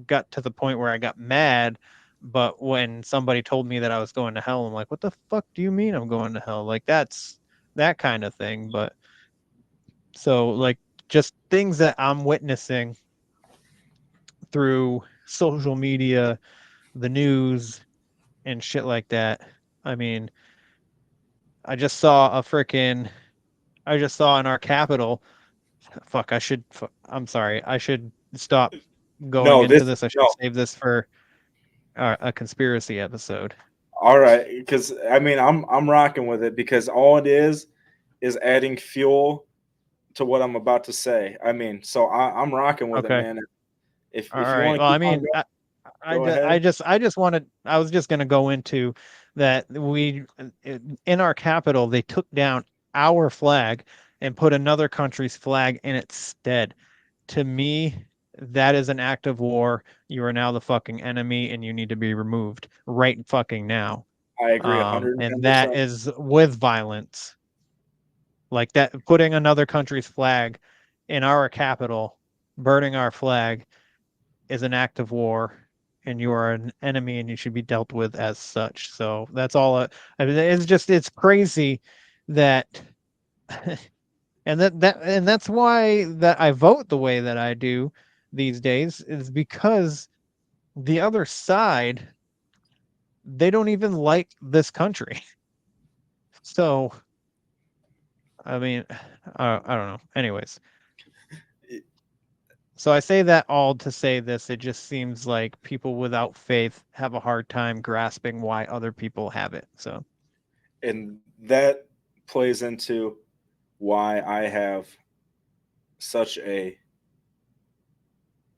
got to the point where I got mad. But when somebody told me that I was going to hell, I'm like, what the fuck do you mean I'm going to hell? Like, that's that kind of thing. But so, like, just things that I'm witnessing through social media, the news, and shit like that. I mean, I just saw in our capital. Fuck, I'm sorry. I should stop going No, into this this. I should no. save this for a conspiracy episode. All right, because I mean, I'm rocking with it because all it is adding fuel to what I'm about to say. I mean, so I'm rocking with it, Okay. man. All If you right. want to Well, I keep on mean, going, I go just, ahead. I was just going to go into that. In our capital, they took down our flag and put another country's flag in its stead. To me, that is an act of war. You are now the fucking enemy and you need to be removed right fucking now. I agree And that 110%. is with violence. Like that, putting another country's flag in our capital, burning our flag, is an act of war, and you are an enemy and you should be dealt with as such. So that's all. I mean, it's crazy that, and that's why that I vote the way that I do these days, is because the other side, they don't even like this country. So, I mean, I don't know. Anyways. So I say that all to say this: it just seems like people without faith have a hard time grasping why other people have it. So, And that plays into why I have such a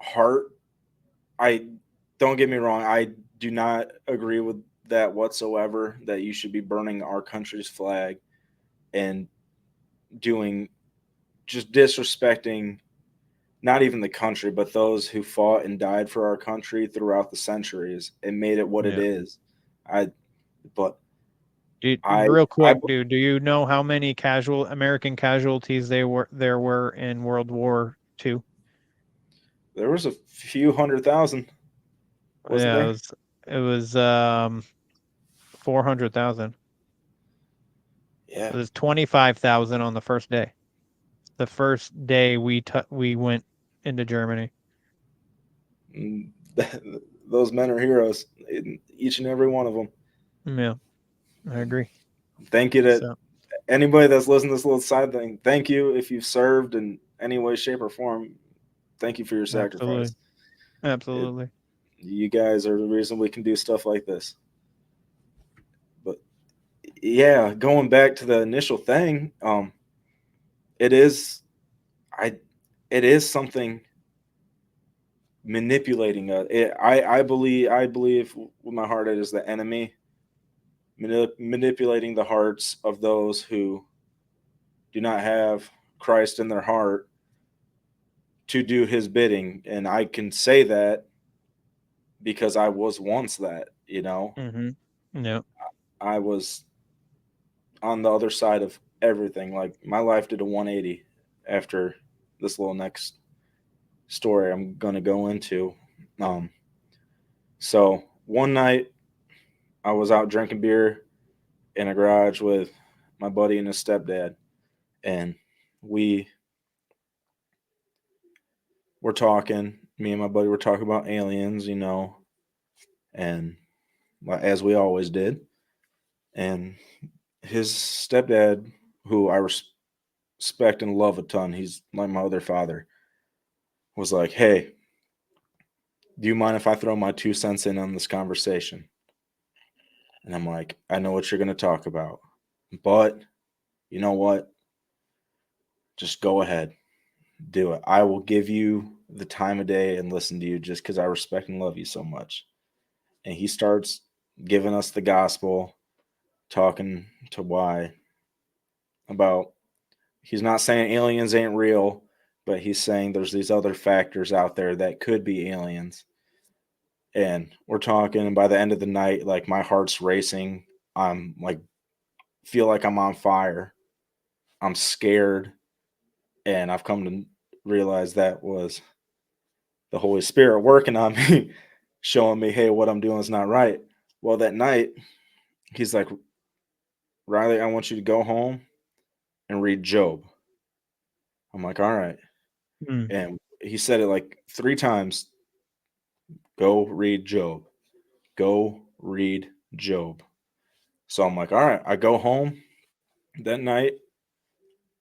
heart. I don't get me wrong, I do not agree with that whatsoever, that you should be burning our country's flag and doing, just disrespecting not even the country, but those who fought and died for our country throughout the centuries and made it what it yeah. is. Real quick, dude, do you know how many American casualties there were in World War II? There was a few 100,000, wasn't Yeah, there? it was 400,000. Yeah. It was 25,000 on the first day. The first day we went into Germany. Those men are heroes, each and every one of them. Yeah, I agree. Thank you to anybody that's listening to this little side thing. Thank you if you've served in any way, shape, or form. Thank you for your sacrifice. Absolutely. You guys are the reason we can do stuff like this. But yeah, going back to the initial thing, it is something manipulating us. I believe with my heart it is the enemy manipulating the hearts of those who do not have Christ in their heart to do his bidding. And I can say that because I was once that, Yeah. I was on the other side of everything. Like my life did a 180 after this little next story I'm going to go into. So one night I was out drinking beer in a garage with my buddy and his stepdad, and we were talking. Me and my buddy were talking about aliens, and as we always did. And his stepdad, who I respect and love a ton, he's like my other father, was like, "Hey, do you mind if I throw my 2 cents in on this conversation?" And I'm like, "I know what you're going to talk about, but you know what? Just go ahead. Do it. I will give you the time of day and listen to you just because I respect and love you so much." And he starts giving us the gospel, talking to why about he's not saying aliens ain't real, but he's saying there's these other factors out there that could be aliens. And we're talking, and by the end of the night, like my heart's racing. I'm like, feel like I'm on fire. I'm scared. And I've come to realize that was the Holy Spirit working on me, showing me, hey, what I'm doing is not right. Well, that night, he's like, "Ryley, I want you to go home and read Job." I'm like, "All right." And he said it like 3 times. Go read Job. Go read Job. So I'm like, all right. I go home that night.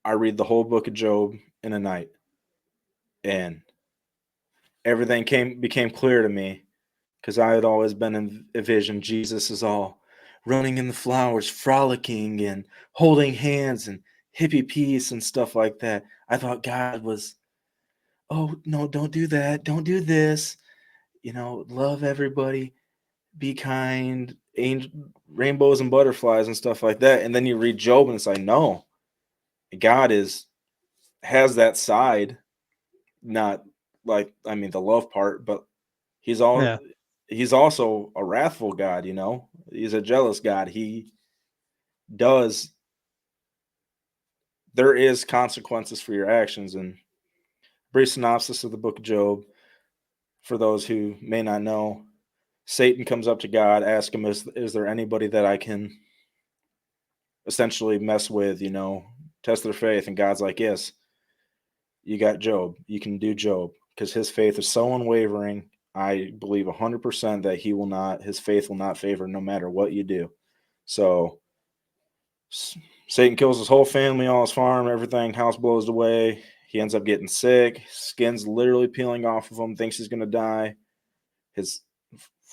I read the whole book of Job in a night. And everything became clear to me because I had always been envisioned Jesus is all running in the flowers, frolicking and holding hands and hippie peace and stuff like that. I thought God was, oh, no, don't do that. Don't do this. Love everybody. Be kind, rainbows and butterflies and stuff like that. And then you read Job and it's like, no, God has that side, not like, I mean, the love part, but he's also a wrathful God, he's a jealous God. There is consequences for your actions. And brief synopsis of the book of Job, for those who may not know, Satan comes up to God, asks him, is there anybody that I can essentially mess with, test their faith? And God's like, yes, you got Job. You can do Job, because his faith is so unwavering. I believe 100% that his faith will not favor no matter what you do. So Satan kills his whole family, all his farm, everything, house blows away. He ends up getting sick. Skin's literally peeling off of him, thinks he's going to die. His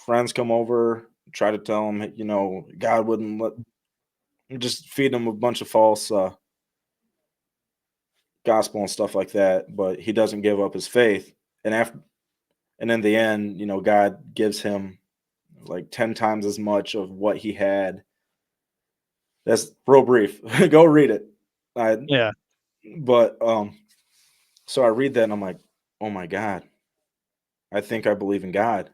friends come over, try to tell him, God wouldn't just feed him a bunch of false gospel and stuff like that, but he doesn't give up his faith. And in the end, God gives him like 10 times as much of what he had. That's real brief. Go read it. Yeah. But so I read that and I'm like, oh my God, I think I believe in God.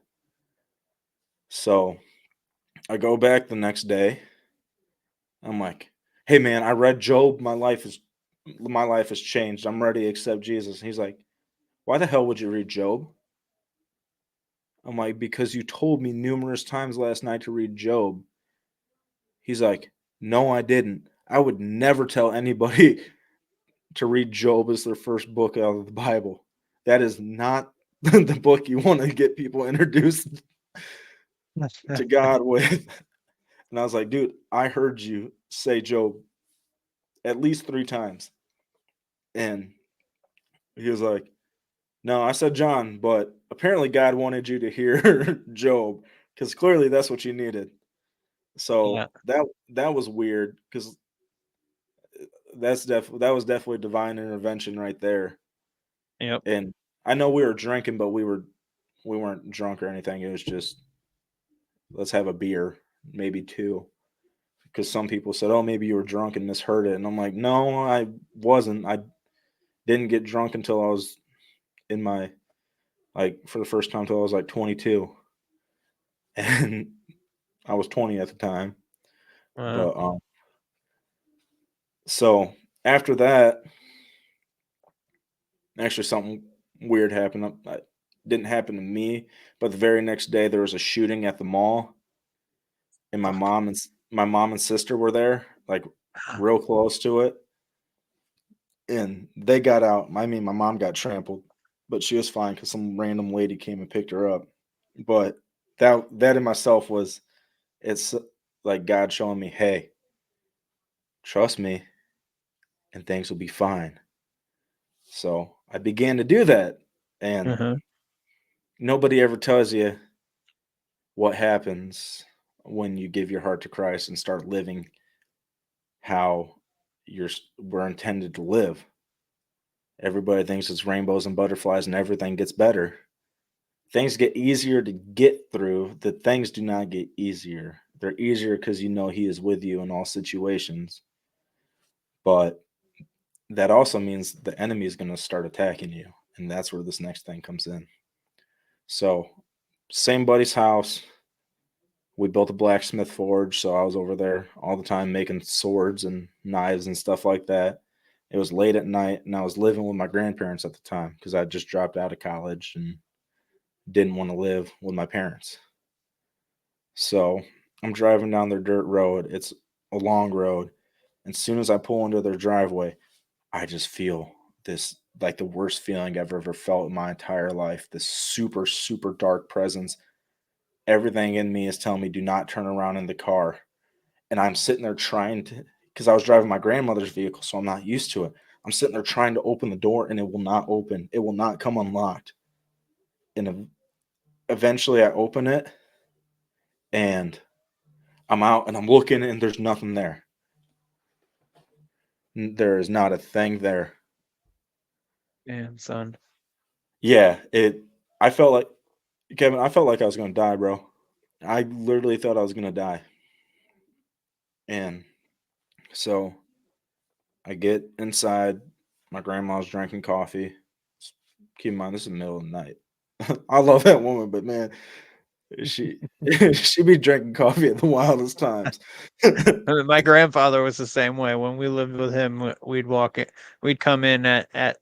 So I go back the next day. I'm like, hey man, I read Job. My life has changed. I'm ready to accept Jesus. And he's like, why the hell would you read Job? I'm like, because you told me numerous times last night to read Job. He's like, no, I didn't. I would never tell anybody to read Job as their first book out of the Bible. That is not the book you want to get people introduced to God with. And I was like, dude, I heard you say Job at least 3 times. And he was like, No, I said John, but apparently God wanted you to hear Job because clearly that's what you needed. So that was weird because that was definitely divine intervention right there. Yep. And I know we were drinking, but we weren't drunk or anything. It was just let's have a beer, maybe two. Because some people said, "Oh, maybe you were drunk and misheard it," and I'm like, "No, I wasn't. I didn't get drunk until I was in my for the first time until I was like 22, and I was 20 at the time." But so after that, actually something weird happened. It didn't happen to me, but the very next day there was a shooting at the mall, and my mom and sister were there, like real close to it, and they got out. I mean, my mom got trampled, but she was fine because some random lady came and picked her up. But that in myself it's like God showing me, hey, trust me, and things will be fine. So I began to do that, and nobody ever tells you what happens when you give your heart to Christ and start living how we're intended to live. Everybody thinks it's rainbows and butterflies and everything gets better. Things get easier to get through. The things do not get easier. They're easier because you know He is with you in all situations. But that also means the enemy is going to start attacking you. And that's where this next thing comes in. So, same buddy's house. We built a blacksmith forge. So I was over there all the time making swords and knives and stuff like that. It was late at night, and I was living with my grandparents at the time because I just dropped out of college and didn't want to live with my parents. So I'm driving down their dirt road. It's a long road. And as soon as I pull into their driveway, I just feel this like the worst feeling I've ever felt in my entire life. This super, super dark presence. Everything in me is telling me do not turn around in the car. And I'm sitting there trying to, because I was driving my grandmother's vehicle, so I'm not used to it. I'm sitting there trying to open the door and it will not open. It will not come unlocked. And eventually I open it and I'm out and I'm looking and there's nothing there. There is not a thing there. Damn, son. Yeah, I felt like, Kevin, I felt like I was going to die, bro. I literally thought I was going to die. And so I get inside. My grandma's drinking coffee. Keep in mind, this is the middle of the night. I love that woman, but man, she be drinking coffee at the wildest times. My grandfather was the same way. When we lived with him, we'd come in at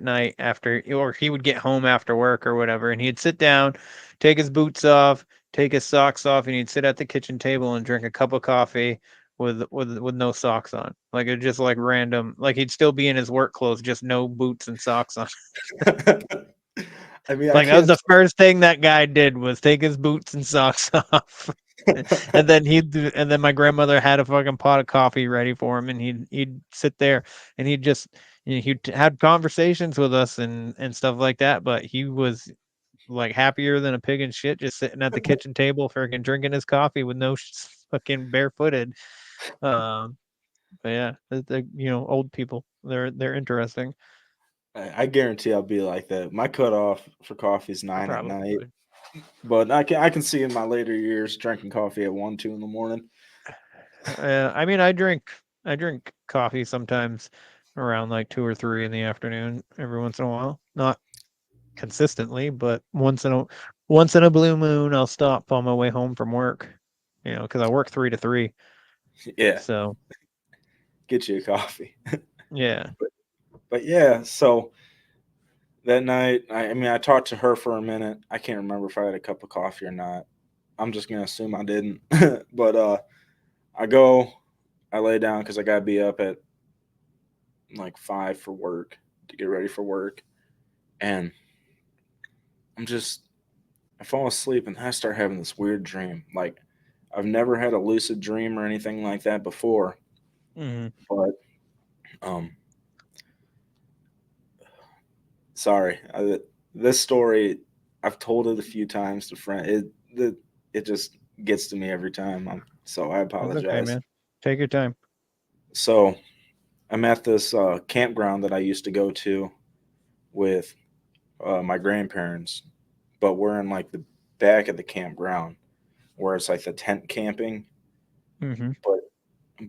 night after, or he would get home after work or whatever, and he'd sit down, take his boots off, take his socks off, and he'd sit at the kitchen table and drink a cup of coffee with no socks on. Like it just like random, like he'd still be in his work clothes, just no boots and socks on. I mean, like that was the first thing that guy did was take his boots and socks off. and then my grandmother had a fucking pot of coffee ready for him, and he'd sit there and he'd just he'd had conversations with us and stuff like that, but he was like happier than a pig in shit just sitting at the kitchen table freaking drinking his coffee with no fucking barefooted. But yeah, old people, they're interesting. I guarantee I'll be like that. My cutoff for coffee is 9 at night. Would. But I can see in my later years drinking coffee at 1, 2 in the morning. I mean, I drink coffee sometimes around like 2 or 3 in the afternoon every once in a while. Not consistently, but once in a blue moon, I'll stop on my way home from work. Because I work 3 to 3. Yeah. So get you a coffee. Yeah. But yeah, so that night, I talked to her for a minute. I can't remember if I had a cup of coffee or not. I'm just gonna assume I didn't. But I lay down because I gotta be up at like 5 for work to get ready for work, and I fall asleep and I start having this weird dream. Like I've never had a lucid dream or anything like that before, but sorry. This story, I've told it a few times to friends. It just gets to me every time. So I apologize. Okay, man. Take your time. So I'm at this campground that I used to go to with my grandparents, but we're in like the back of the campground where it's like the tent camping. Mm-hmm.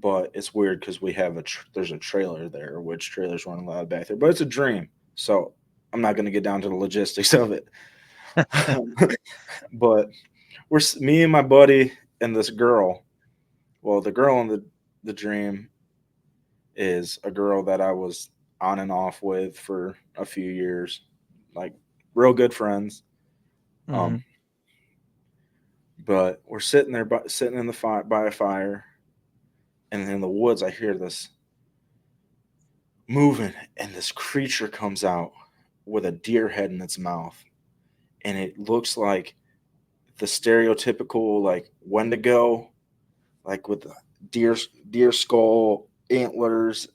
But it's weird because we have there's a trailer there, which trailers weren't allowed back there. But it's a dream, so I'm not going to get down to the logistics of it. But me and my buddy and this girl. Well, the girl in the dream is a girl that I was on and off with for a few years, like real good friends. Mm-hmm. But we're sitting there, sitting in the by a fire, and in the woods, I hear this moving, and this creature comes out with a deer head in its mouth, and it looks like the stereotypical like Wendigo, like with the deer skull, antlers,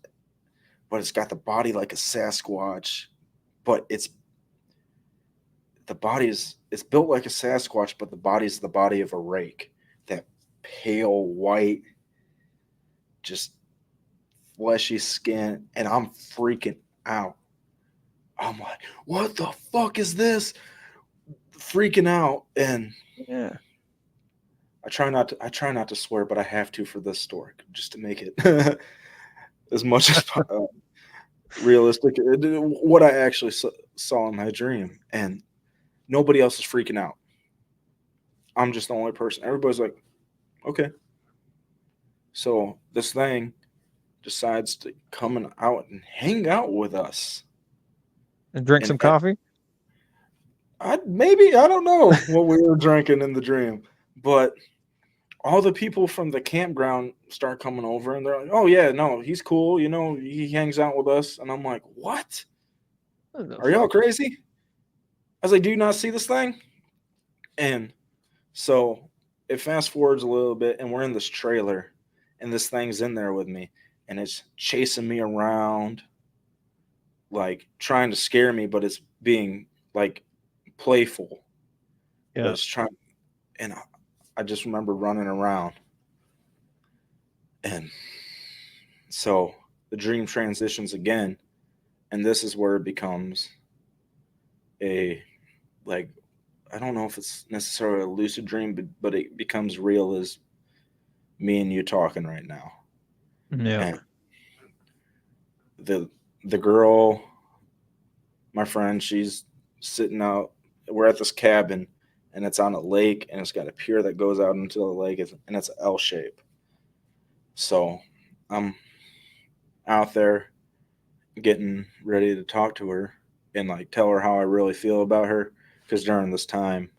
but it's got the body like a Sasquatch, but it's built like a Sasquatch, but the body's the body of a rake. That pale white, just fleshy skin, and I'm freaking out. I'm like, what the fuck is this? Freaking out. And yeah, I try not to swear, but I have to for this story just to make it as much as realistic. What I actually saw in my dream, and nobody else is freaking out. I'm just the only person. Everybody's like, okay. So this thing decides to come out and hang out with us. And drink some coffee? I don't know what we were drinking in the dream, but all the people from the campground start coming over, and they're like, oh yeah, no, he's cool. He hangs out with us. And I'm like, what? Are y'all crazy? I was like, do you not see this thing? And so it fast forwards a little bit, and we're in this trailer, and this thing's in there with me, and it's chasing me around, like trying to scare me, but it's being like playful. Yeah. But it's trying, and I just remember running around. And so the dream transitions again, and this is where it becomes I don't know if it's necessarily a lucid dream, but it becomes real as me and you talking right now. Yeah. And the girl, my friend, she's sitting out. We're at this cabin, and it's on a lake, and it's got a pier that goes out into the lake, and it's an L shape. So I'm out there getting ready to talk to her and like tell her how I really feel about her. Because during this time,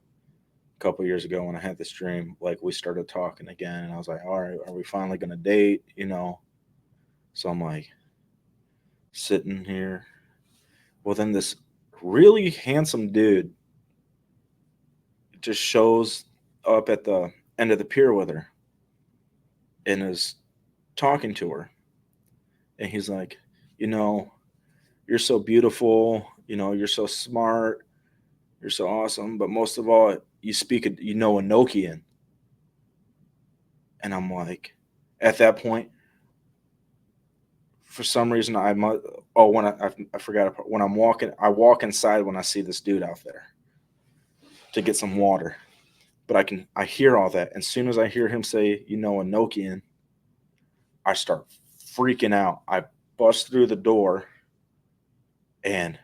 a couple years ago when I had this dream, like we started talking again, and I was like, all right, are we finally going to date? So I'm like sitting here. Well, then this really handsome dude just shows up at the end of the pier with her and is talking to her. And he's like, you're so beautiful. You're so smart. You're so awesome. But most of all, you speak Enochian. And I'm like, at that point, for some reason, I forgot. When I'm walking, I walk inside when I see this dude out there to get some water. But I hear all that. And as soon as I hear him say, Enochian, I start freaking out. I bust through the door, and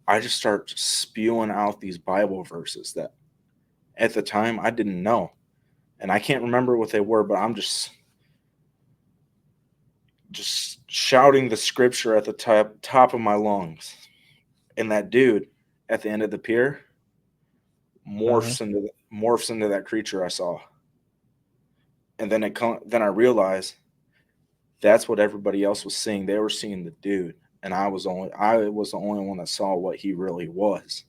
I just start spewing out these Bible verses that at the time I didn't know. And I can't remember what they were, but I'm just shouting the scripture at the top of my lungs. And that dude at the end of the pier morphs into that creature I saw. And then I realized that's what everybody else was seeing. They were seeing the dude, and I was the only one that saw what he really was.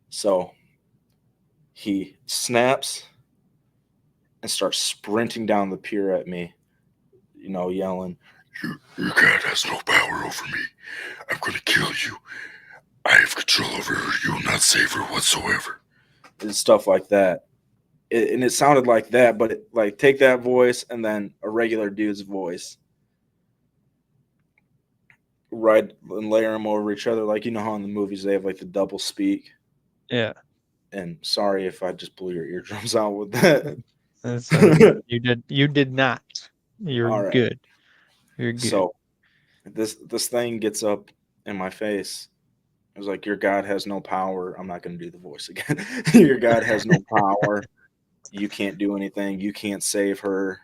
So he snaps and starts sprinting down the pier at me, yelling, Your God has no power over me. I'm going to kill you. I have control over her. You will not save her whatsoever. And stuff like that. And it sounded like that, but like take that voice and then a regular dude's voice. Right, and layer them over each other. Like, you know how in the movies they have like the double speak? Yeah. And sorry if I just blew your eardrums out with that. You did not. You're All right. good. You're good. So this thing gets up in my face. It was like, your God has no power. I'm not going to do the voice again. Your God has no power. You can't do anything. You can't save her.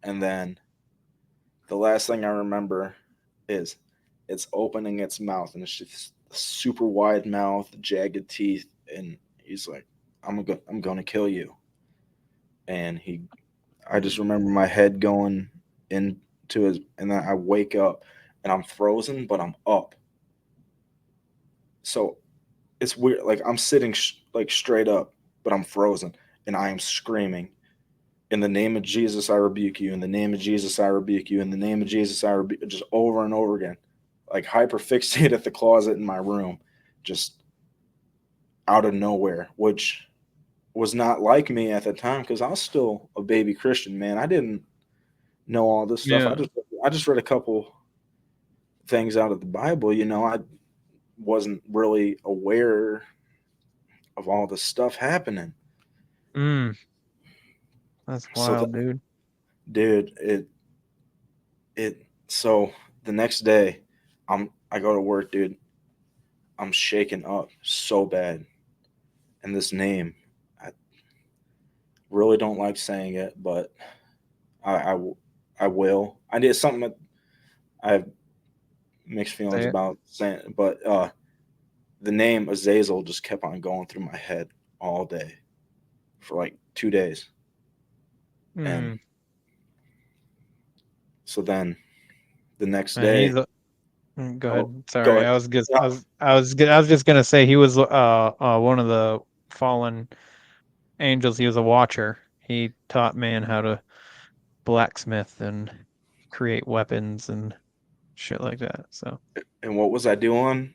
And then the last thing I remember is it's opening its mouth, and it's just super wide mouth, jagged teeth, and he's like, I'm going to kill you. And I just remember my head going into his, and then I wake up and I'm frozen, but I'm up. So it's weird. Like, I'm sitting like straight up, but I'm frozen, and I am screaming, in the name of Jesus, I rebuke you. In the name of Jesus, I rebuke you. In the name of Jesus, I rebuke you. Just over and over again. Like, hyperfixated at the closet in my room, just out of nowhere, which was not like me at the time because I was still a baby Christian, man. I didn't know all this stuff. Yeah. I just read a couple things out of the Bible. You know, I wasn't really aware of all this stuff happening. That's wild, dude. So the next day, I go to work, dude. I'm shaken up so bad, and this name, I really don't like saying it, but I will. I did something that I have mixed feelings about saying, but the name Azazel just kept on going through my head all day for like 2 days. And so then the next day, go ahead. Sorry, go ahead. I was just gonna say he was one of the fallen angels. He was a watcher. He taught man how to blacksmith and create weapons and shit like that. So. And what was I doing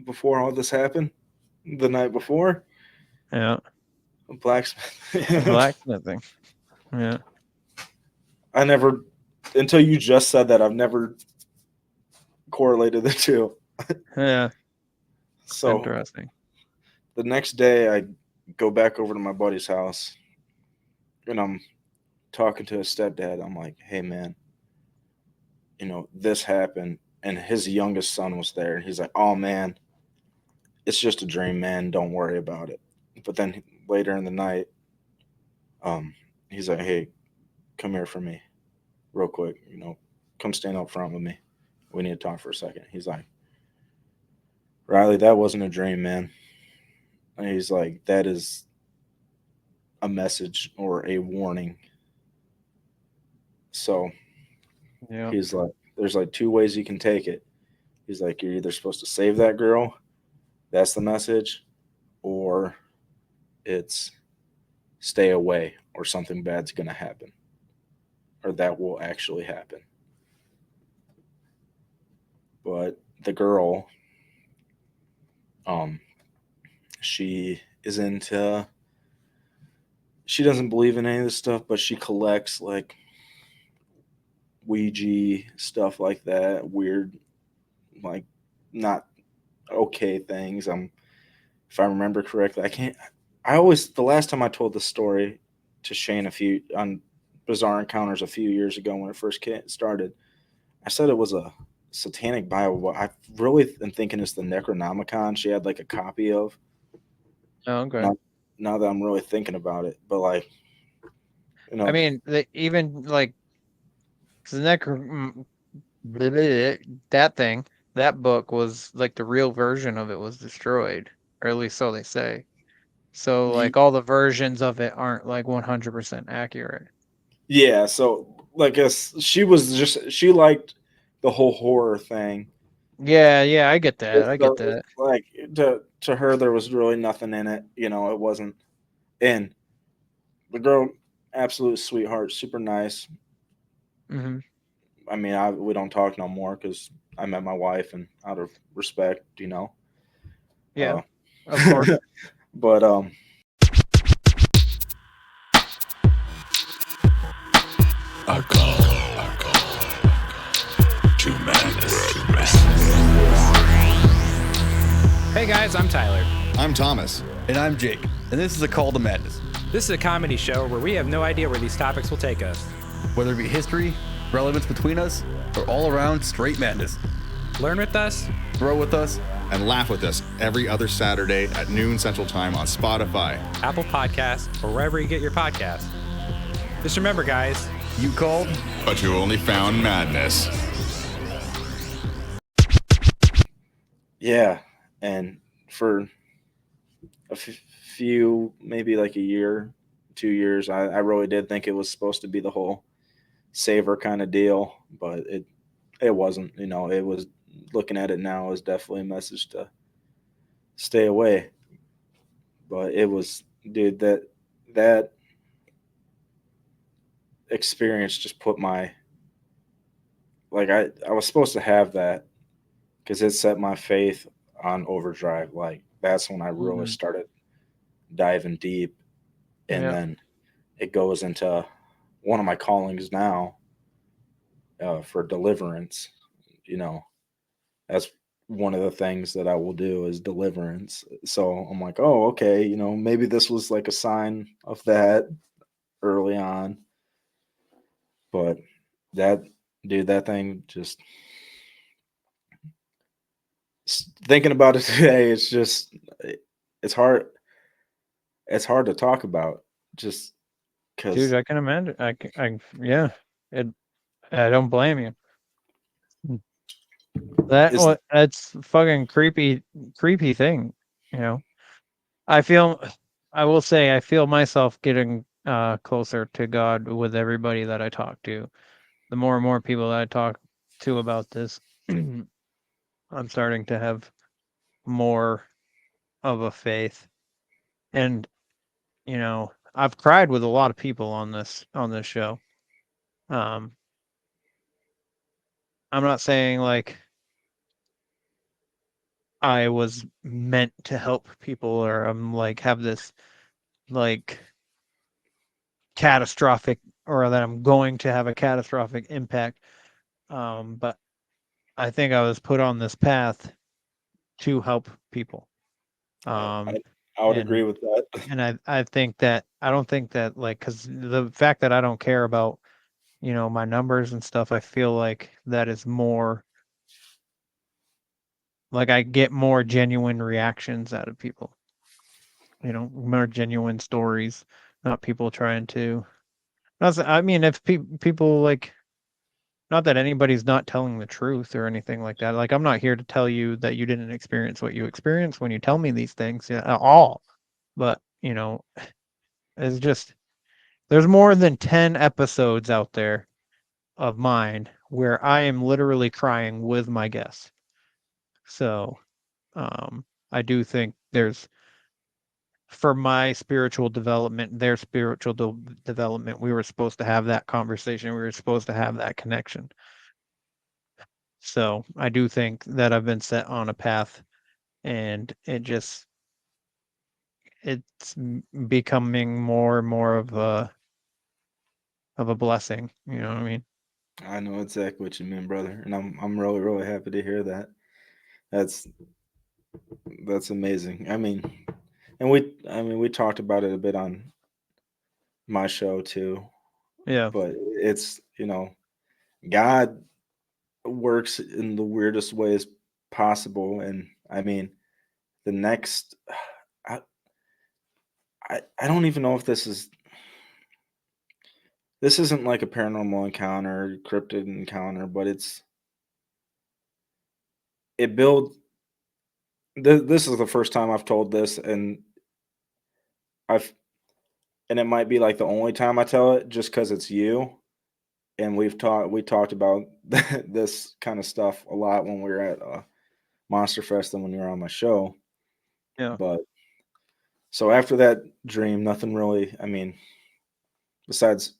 before all this happened? The night before? Yeah. Blacksmithing. Yeah. I never, until you just said that, I've never correlated the two. Yeah. So interesting. The next day, I go back over to my buddy's house, and I'm talking to his stepdad. I'm like, hey, man, you know, this happened. And his youngest son was there. And he's like, oh, man, it's just a dream, man. Don't worry about it. But then later in the night, he's like, hey, come here for me real quick. You know, come stand up front with me. We need to talk for a second. He's like, Ryley, that wasn't a dream, man. And he's like, that is a message or a warning. So he's like, there's like two ways you can take it. He's like, you're either supposed to save that girl. That's the message. Or it's stay away or something bad's going to happen. Or that will actually happen. But the girl, she doesn't believe in any of this stuff, but she collects like Ouija stuff like that, weird, like not okay things. If I remember correctly, the last time I told the story to Shane on Bizarre Encounters a few years ago when it first started, I said it was a satanic Bible, but I really am thinking it's the Necronomicon she had like a copy of. Oh, okay. Now that I'm really thinking about it, but like, you know, I mean, even like that book was like the real version of it was destroyed, or at least so they say. So like all the versions of it aren't like 100% accurate. Yeah, so like she liked the whole horror thing. Yeah, I get that. I get that. Like to her, there was really nothing in it. You know, it wasn't. And the girl, absolute sweetheart, super nice. Mm-hmm. I mean, we don't talk no more because I met my wife, and out of respect, Yeah, of course. But I call to madness. Hey guys, I'm Tyler. I'm Thomas. And I'm Jake. And this is a call to madness. This is a comedy show where we have no idea where these topics will take us. Whether it be history, relevance between us, or all around straight madness. Learn with us, grow with us, and laugh with us every other Saturday at noon Central Time on Spotify, Apple Podcasts, or wherever you get your podcasts. Just remember, guys, you called, but you only found madness. Yeah, and for a few, maybe like a year, 2 years, I really did think it was supposed to be the whole saver kind of deal, but it wasn't. It was, looking at it now, is definitely a message to stay away. But it was, dude, that experience just put my, like, I was supposed to have that because it set my faith on overdrive. Like, that's when I really started diving deep. And then it goes into one of my callings now, for deliverance. That's one of the things that I will do is deliverance. So I'm like, oh, okay, maybe this was like a sign of that early on. But that thing, just thinking about it today, it's hard to talk about, just because. Dude, I can imagine. I don't blame you. That's fucking creepy thing. I will say I feel myself getting closer to God with everybody that I talk to. The more and more people that I talk to about this, I'm starting to have more of a faith. And I've cried with a lot of people on this show. I'm not saying like I was meant to help people, or I'm like have this like catastrophic, or that I'm going to have a catastrophic impact. But I think I was put on this path to help people. I would agree with that. And I think that, I don't think that, like, because the fact that I don't care about, my numbers and stuff, I feel like that is more, like, I get more genuine reactions out of people. More genuine stories, not people trying to. I mean, if people like, not that anybody's not telling the truth or anything like that. Like, I'm not here to tell you that you didn't experience what you experienced when you tell me these things at all. But, it's just, there's more than 10 episodes out there of mine where I am literally crying with my guests. So, I do think there's, for my spiritual development, their spiritual development, we were supposed to have that conversation. We were supposed to have that connection. So I do think that I've been set on a path, and it's becoming more and more of a blessing. You know what I mean? I know exactly what you mean, brother, and I'm really, really happy to hear that. That's amazing. I mean, we talked about it a bit on my show too. Yeah. But it's, God works in the weirdest ways possible, and I mean, the next, I don't even know if this isn't like a paranormal encounter, cryptid encounter, but this is the first time I've told this, and it might be like the only time I tell it, just because it's you. And we talked about this kind of stuff a lot when we were at Monster Fest and when you were on my show. Yeah. But so after that dream, nothing really, I mean, besides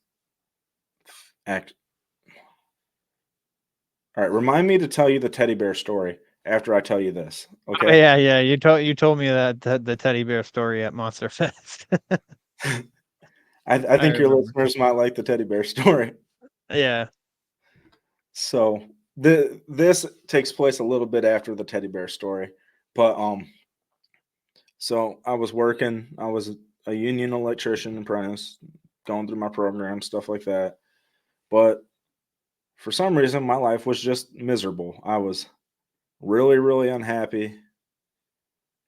All right, remind me to tell you the teddy bear story after I tell you this. Okay. Oh, yeah. You told me that the teddy bear story at Monster Fest. I think your remember. listeners might like the teddy bear story. Yeah. So this takes place a little bit after the teddy bear story, but so I was working. I was a union electrician apprentice, going through my program, stuff like that. But for some reason, my life was just miserable. I was really, really unhappy,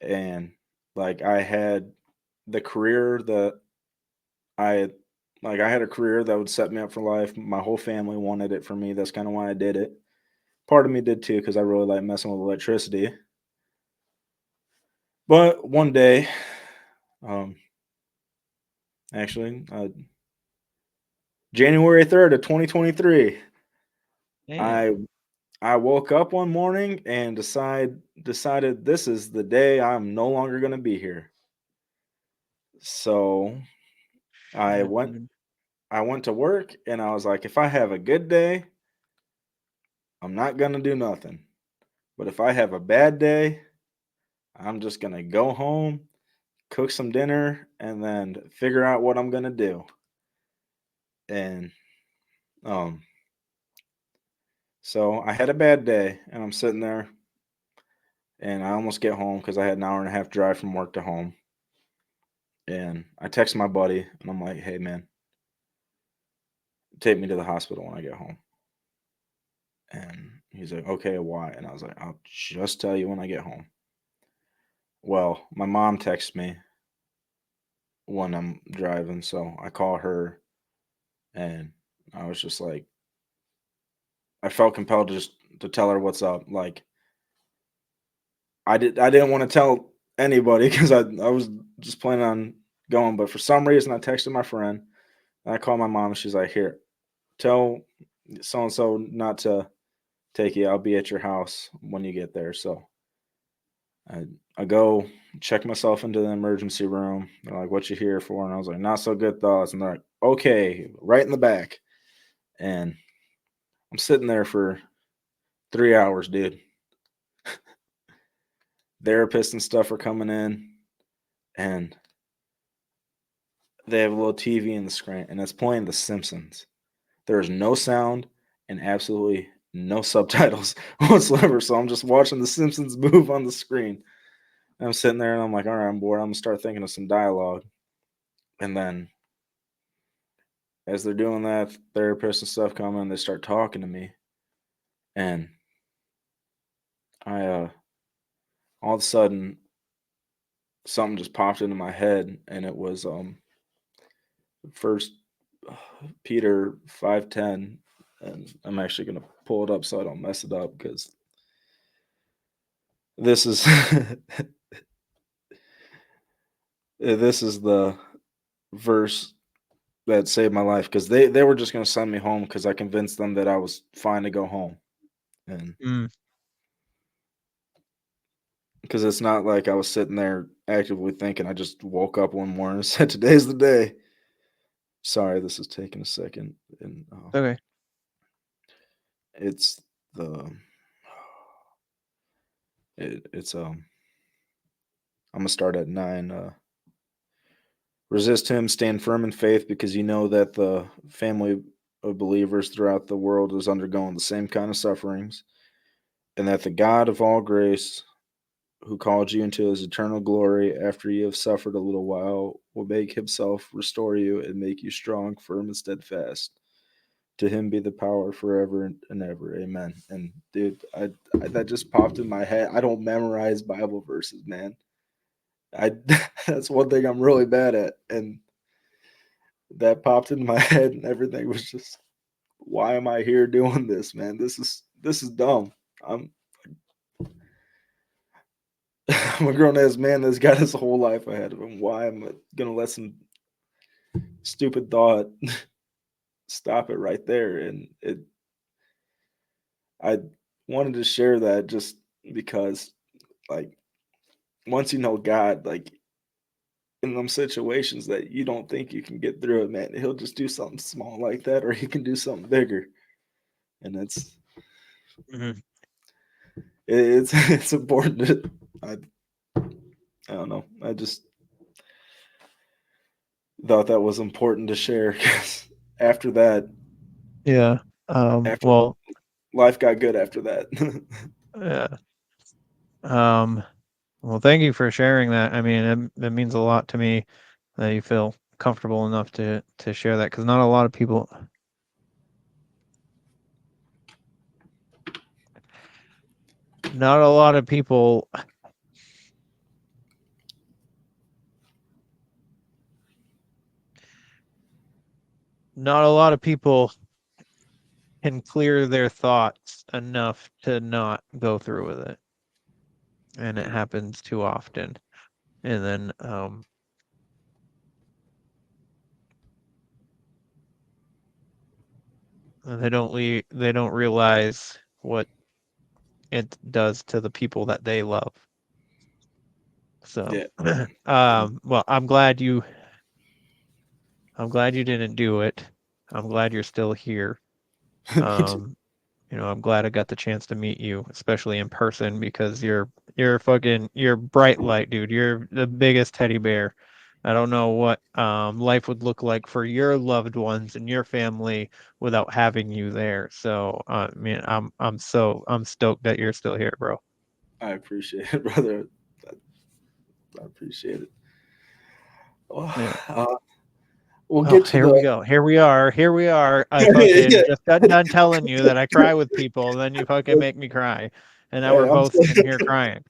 and like I had the career that I I had a career that would set me up for life. My whole family wanted it for me. That's kind of why I did it. Part of me did too, because I really like messing with electricity. But one day, actually, January 3rd of 2023, I woke up one morning and decided this is the day I'm no longer going to be here. So I Shit, went dude. I went to work and I was like, if I have a good day, I'm not going to do nothing. But if I have a bad day, I'm just going to go home, cook some dinner, and then figure out what I'm going to do. And so I had a bad day and I'm sitting there and I almost get home because I had an hour and a half drive from work to home. And I text my buddy and I'm like, hey man, take me to the hospital when I get home. And he's like, okay, why? And I was like, I'll just tell you when I get home. Well, my mom texts me when I'm driving, so I call her and I was just like, I felt compelled to tell her what's up. Like I didn't want to tell anybody because I was just planning on going, but for some reason I texted my friend and I called my mom and she's like, here, tell so and so not to take you. I'll be at your house when you get there. So I go check myself into the emergency room. They're like, what you here for? And I was like, not so good thoughts. And they're like, okay, right in the back. And I'm sitting there for 3 hours, dude. Therapists and stuff are coming in and they have a little TV in the screen and it's playing The Simpsons. There is no sound and absolutely no subtitles whatsoever. So I'm just watching The Simpsons move on the screen. And I'm sitting there and I'm like, all right, I'm bored. I'm going to start thinking of some dialogue. And then as they're doing that, therapists and stuff come in, they start talking to me. And I, all of a sudden, something just popped into my head. And it was First Peter 5:10. And I'm actually going to pull it up so I don't mess it up because this is this is the verse that saved my life because they were just going to send me home because I convinced them that I was fine to go home. And because it's not like I was sitting there actively thinking. I just woke up one morning and said, today's the day. Sorry, this is taking a second. And Okay. It's I'm gonna start at 9. Resist him, stand firm in faith, because you know that the family of believers throughout the world is undergoing the same kind of sufferings, and that the God of all grace, who called you into his eternal glory after you have suffered a little while, will make himself restore you and make you strong, firm, and steadfast. To him be the power forever and ever. Amen. And dude, I that just popped in my head. I don't memorize Bible verses, man. That's one thing I'm really bad at. And that popped in my head and everything was just, why am I here doing this, man? This is dumb. I'm a grown ass man that's got his whole life ahead of him. Why am I gonna let some stupid thought stop it right there? And I wanted to share that just because, like, once you know God, like in them situations that you don't think you can get through it, man, he'll just do something small like that, or he can do something bigger. And It's important to, I don't know. I just thought that was important to share because after that, Yeah. Well, life got good after that. yeah. Well, thank you for sharing that. I mean, it means a lot to me that you feel comfortable enough to share that, because not a lot of people. Not a lot of people. Not a lot of people can clear their thoughts enough to not go through with it, and it happens too often. And then they don't realize what it does to the people that they love. So, Yeah. well, I'm glad you didn't do it. I'm glad you're still here. I'm glad I got the chance to meet you, especially in person, because you're bright light, dude. You're the biggest teddy bear. I don't know what life would look like for your loved ones and your family without having you there. So, I mean, I'm stoked that you're still here, bro. I appreciate it, brother. I appreciate it. Well, Yeah. we'll get to here we go. Here we are. I fucking just got done telling you that I cry with people, and then you fucking make me cry. And now we're both in here crying.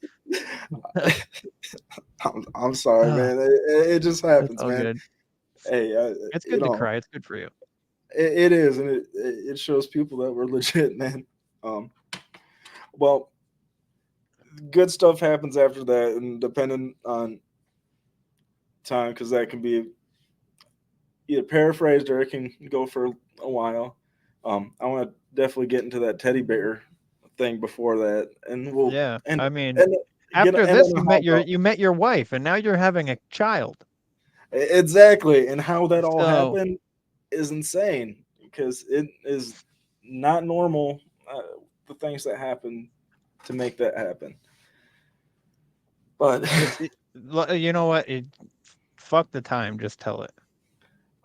I'm sorry, man. It just happens, all man. good. Hey, It's good to cry. It's good for you. It is, and it shows people that we're legit, man. Well, good stuff happens after that, and depending on time, because that can be either paraphrased or it can go for a while. I want to definitely get into that teddy bear thing before that, and we'll. Yeah, And I mean, and after this, you met your wife, and now you're having a child. Exactly, and how that all So- happened is insane because it is not normal. The things that happen to make that happen, but you know what? Fuck the time. Just tell it.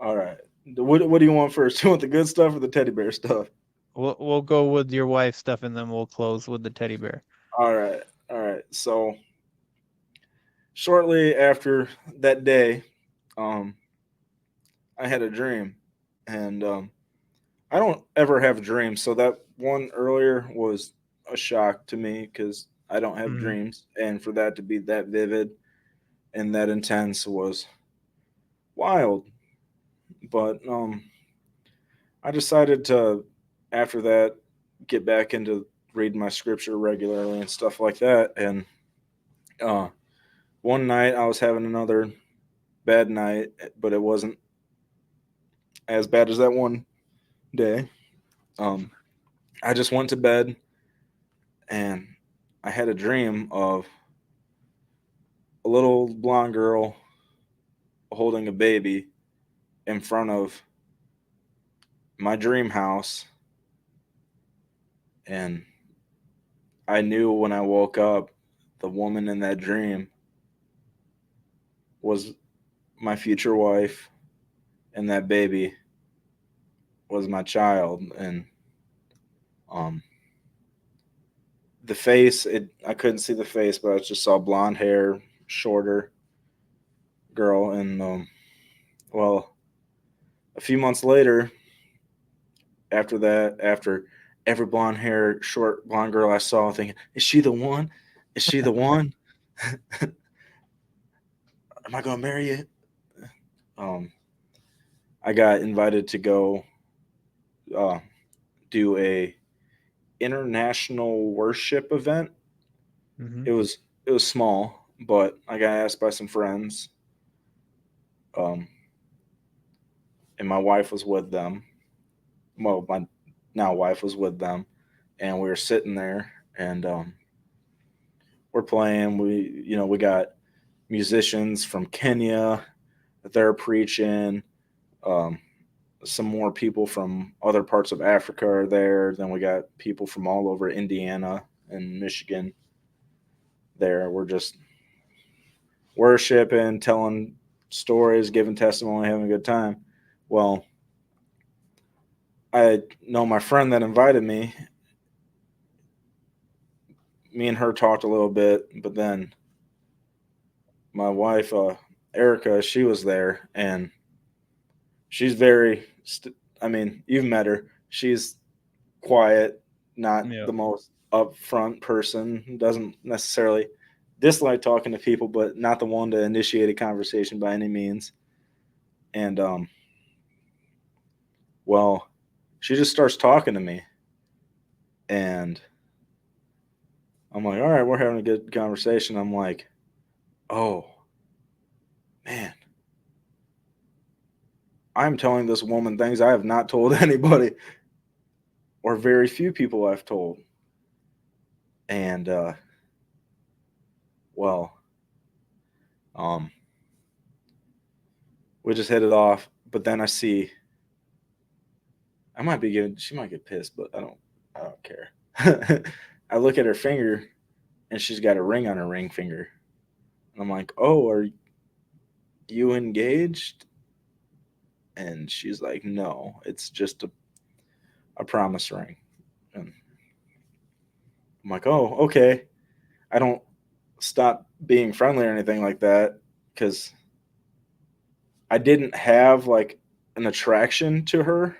all right. What do you want first? You want the good stuff or the teddy bear stuff? We'll go with your wife stuff, and then we'll close with the teddy bear. All right. So shortly after that day, I had a dream, and I don't ever have dreams, so that one earlier was a shock to me because I don't have dreams, and for that to be that vivid and that intense was wild. But I decided to, after that, get back into reading my scripture regularly and stuff like that. And one night I was having another bad night, but it wasn't as bad as that one day. I just went to bed and I had a dream of a little blonde girl holding a baby in front of my dream house. And I knew when I woke up, the woman in that dream was my future wife, and that baby was my child. And the face, I couldn't see the face, but I just saw blonde hair, shorter girl. And well, a few months later, after that, after every blonde hair, short blonde girl I saw, thinking, is she the one? Is she the one? Am I gonna marry you? I got invited to go do a international worship event. It was small, but I got asked by some friends. And my wife was with them. Well, my now wife was with them, and we were sitting there, and we're playing. We got musicians from Kenya. They're preaching. some more people from other parts of Africa are there. Then we got people from all over Indiana and Michigan there. We're just worshiping, telling stories, giving testimony, having a good time. Well, I know my friend that invited me. Me and her talked a little bit, but then my wife, Erica, she was there, and she's very, I mean, you've met her. She's quiet, not the most upfront person, doesn't necessarily dislike talking to people, but not the one to initiate a conversation by any means. And, well, she just starts talking to me, and I'm like, all right, we're having a good conversation. I'm like, oh, man. I'm telling this woman things I have not told anybody, or very few people I've told. And, well, we just hit it off. But then I see, she might get pissed, but I don't care. I look at her finger, and she's got a ring on her ring finger. And I'm like, oh, are you engaged? And she's like, no, it's just a promise ring. And I'm like, oh, okay. I don't stop being friendly or anything like that, because I didn't have like an attraction to her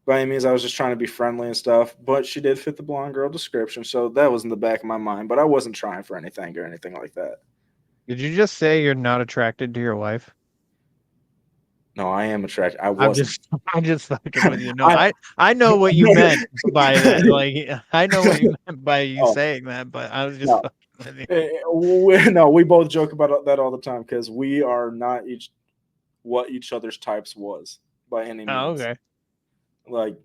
by any means. I was just trying to be friendly and stuff, but she did fit the blonde girl description, so that was in the back of my mind, but I wasn't trying for anything or anything like that. Did you just say you're not attracted to your wife? No, I am attracted. I'm just fucking with you. No, I know what you meant by that. Like, I know what you meant by you saying that, but I was just fucking with you. No, we both joke about that all the time, because we are not what each other's types was by any means. Oh, okay. Like,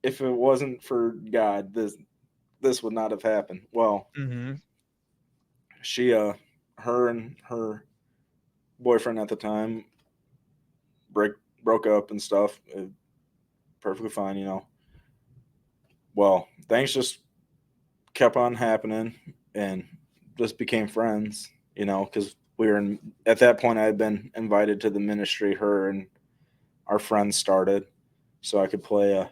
if it wasn't for God, this would not have happened. Well, she, her and her boyfriend at the time broke up and stuff. Perfectly fine, you know. Well, things just kept on happening and just became friends, you know, because at that point I had been invited to the ministry her and our friends started, so I could play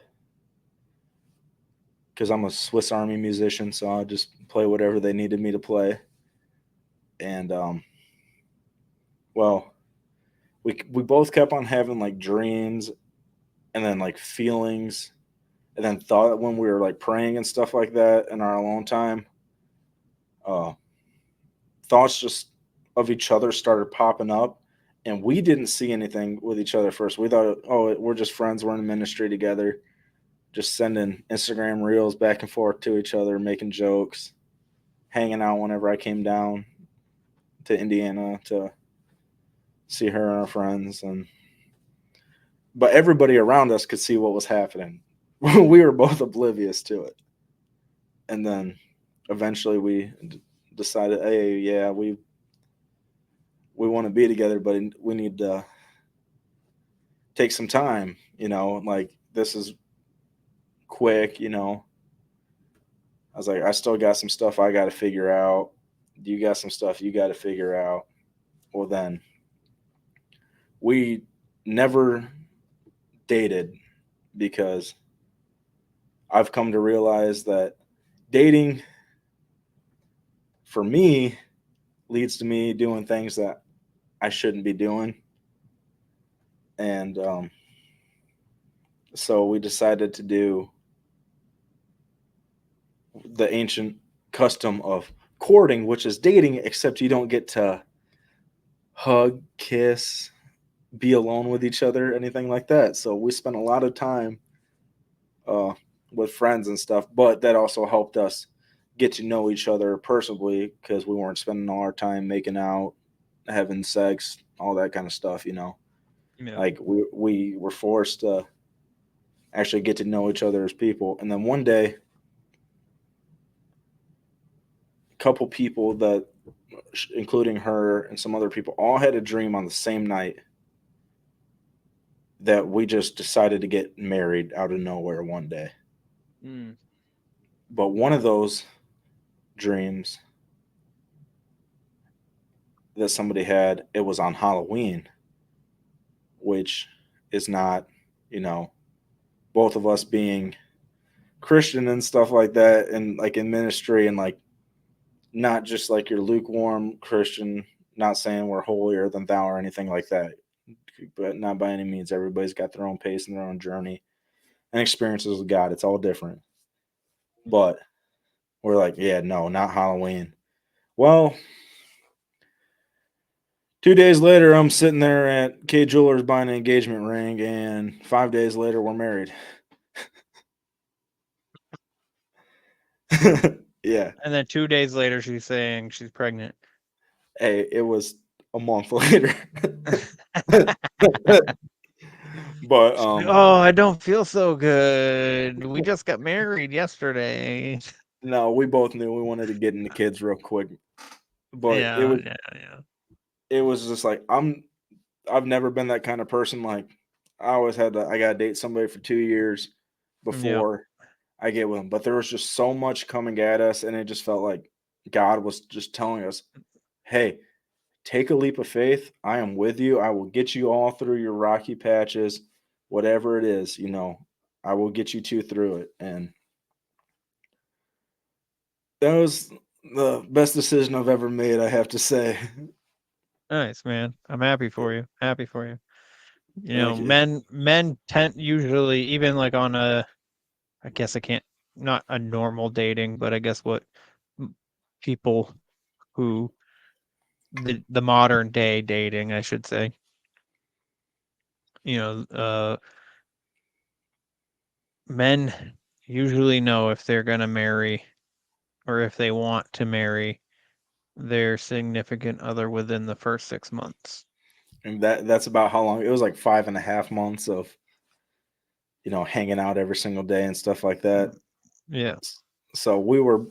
because I'm a Swiss Army musician, so I'll just play whatever they needed me to play. And well, we both kept on having like dreams, and then like feelings, and then thought when we were like praying and stuff like that in our alone time, thoughts just of each other started popping up, and we didn't see anything with each other first. We thought, oh, we're just friends. We're in ministry together, just sending Instagram reels back and forth to each other, making jokes, hanging out whenever I came down to Indiana to see her and our friends. But everybody around us could see what was happening. We were both oblivious to it. And then eventually we decided, hey, yeah, we want to be together, but we need to take some time, you know, like this is quick, you know. I was like, I still got some stuff I got to figure out. You got some stuff you got to figure out. Well, then we never dated, because I've come to realize that dating for me leads to me doing things that I shouldn't be doing. And so we decided to do the ancient custom of courting, which is dating, except you don't get to hug, kiss, be alone with each other, anything like that. So we spent a lot of time with friends and stuff, but that also helped us get to know each other personally, because we weren't spending all our time making out, having sex, all that kind of stuff, you know. Yeah. Like we were forced to actually get to know each other as people. And then one day, a couple people that, including her and some other people, all had a dream on the same night that we just decided to get married out of nowhere one day. Mm. But one of those dreams that somebody had, it was on Halloween, which is not, both of us being Christian and stuff like that, and like in ministry, and like not just like your lukewarm Christian, not saying we're holier than thou or anything like that, but not by any means. Everybody's got their own pace and their own journey and experiences with God. It's all different. But we're like, yeah, no, not Halloween. Well, 2 days later, I'm sitting there at K Jewelers buying an engagement ring, and 5 days later, we're married. Yeah. And then 2 days later, she's saying she's pregnant. Hey, it was a month later. But oh, I don't feel so good. We just got married yesterday. No, we both knew we wanted to get into kids real quick. But it was just like I've never been that kind of person. Like I always had I gotta date somebody for 2 years before I get with them. But there was just so much coming at us, and it just felt like God was just telling us, hey, take a leap of faith. I am with you. I will get you all through your rocky patches, whatever it is, I will get you two through it. And that was the best decision I've ever made, I have to say. Nice, man. I'm happy for you. Happy for you. Thank you. Men tend usually, even like on I guess I can't, not a normal dating, but I guess what people who the modern day dating, I should say, men usually know if they're going to marry or if they want to marry their significant other within the first 6 months. And that's about how long it was, like 5.5 months of, hanging out every single day and stuff like that. Yeah. So we were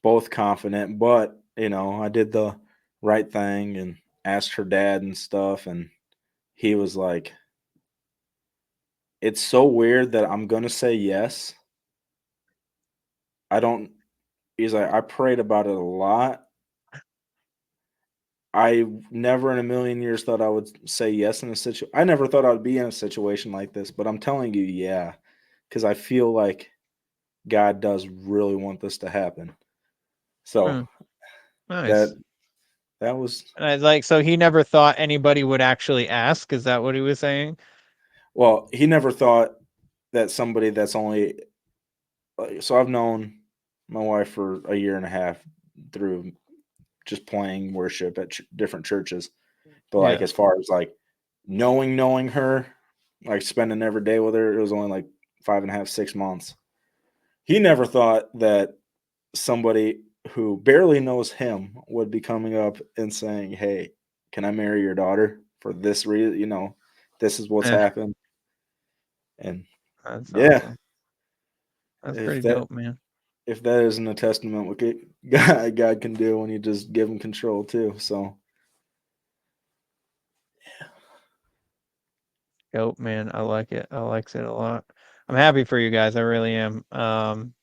both confident, but, I did the right thing and asked her dad and stuff. And he was like, it's so weird that I'm going to say yes. He's like, I prayed about it a lot. I never in a million years thought I would say yes in a situation. I never thought I would be in a situation like this, but I'm telling you, yeah, because I feel like God does really want this to happen. So nice. That was so he never thought anybody would actually ask. Is that what he was saying? Well, he never thought that somebody that's only. So I've known my wife for a year and a half through just playing worship at different churches. But like as far as like knowing her, like spending every day with her, it was only like 5.5, 6 months. He never thought that somebody who barely knows him would be coming up and saying, hey, can I marry your daughter for this reason? This is what's happened. And that's awesome. That's pretty dope, man. If that isn't a testament what God can do when you just give him control too. So dope, man. I like it. I likes it a lot. I'm happy for you guys. I really am. I'm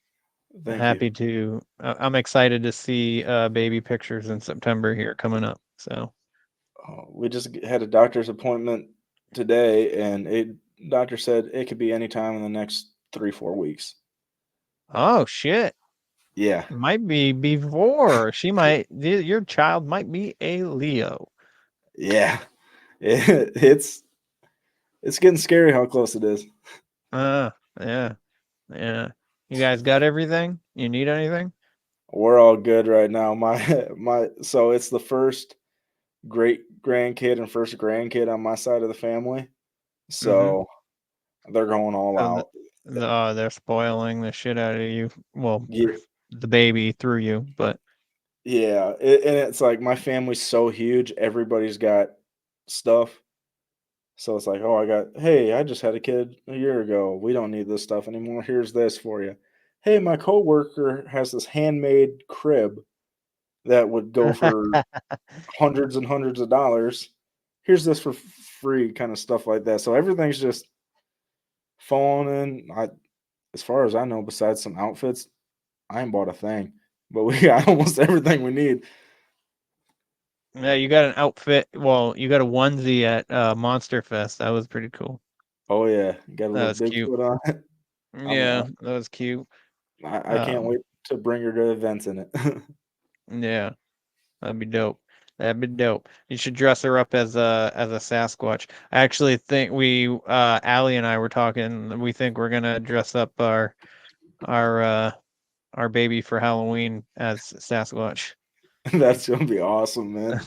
excited to see baby pictures in September here coming up. So we just had a doctor's appointment today, and doctor said it could be any time in the next 3-4 weeks. Oh shit. Yeah. Might be before. Your child might be a Leo. Yeah. It's getting scary how close it is. Yeah. Yeah. You guys got everything? You need anything? We're all good right now. So it's the first great grandkid and first grandkid on my side of the family. So they're going all out. They're spoiling the shit out of you. Well, the baby through you, but yeah, and it's like my family's so huge. Everybody's got stuff. So it's like, oh, I just had a kid a year ago. We don't need this stuff anymore. Here's this for you. Hey, my coworker has this handmade crib that would go for hundreds and hundreds of dollars. here's this for free kind of stuff like that. So everything's just falling in. As far as I know, besides some outfits, I ain't bought a thing, but we got almost everything we need. Yeah, you got an outfit. Well, you got a onesie at Monster Fest. That was pretty cool. Oh yeah, got a That little was cute. Bigfoot on it. Yeah, that was cute. I can't wait to bring her to events in it. Yeah, that'd be dope. That'd be dope. You should dress her up as a Sasquatch. I actually think Allie and I were talking. We think we're gonna dress up our baby for Halloween as Sasquatch. That's gonna be awesome, man.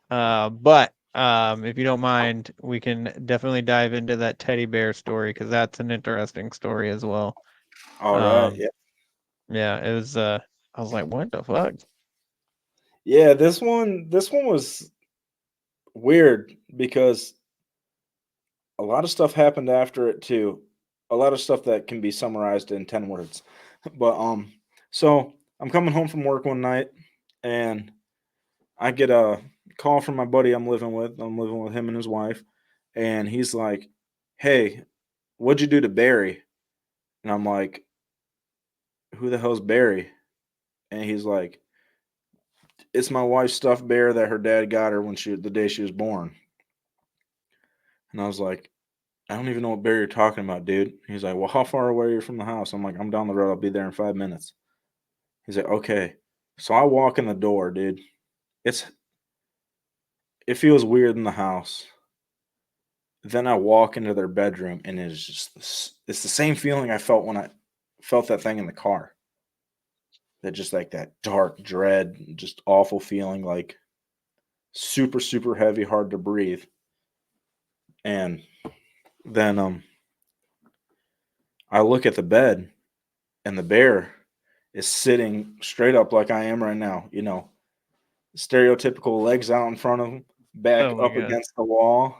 But if you don't mind, we can definitely dive into that teddy bear story because that's an interesting story as well. All right, yeah. Yeah, it was. I was like, what the fuck? Yeah, this one was weird because a lot of stuff happened after it too. A lot of stuff that can be summarized in 10 words. But so I'm coming home from work one night and I get a call from my buddy I'm living with. I'm living with him and his wife. And he's like, "Hey, what'd you do to Barry?" And I'm like, "Who the hell's Barry?" And he's like, "It's my wife's stuffed bear that her dad got her the day she was born." And I was like, "I don't even know what bear you're talking about, dude." He's like, "Well, how far away are you from the house?" I'm like, "I'm down the road. I'll be there in 5 minutes." He's like, "Okay." So I walk in the door, dude. It feels weird in the house. Then I walk into their bedroom and it's the same feeling I felt when I felt that thing in the car. That dark dread, just awful feeling, like super, super heavy, hard to breathe. And then I look at the bed and the bear is sitting straight up like I am right now, stereotypical legs out in front of him, back Oh my up God. against the wall.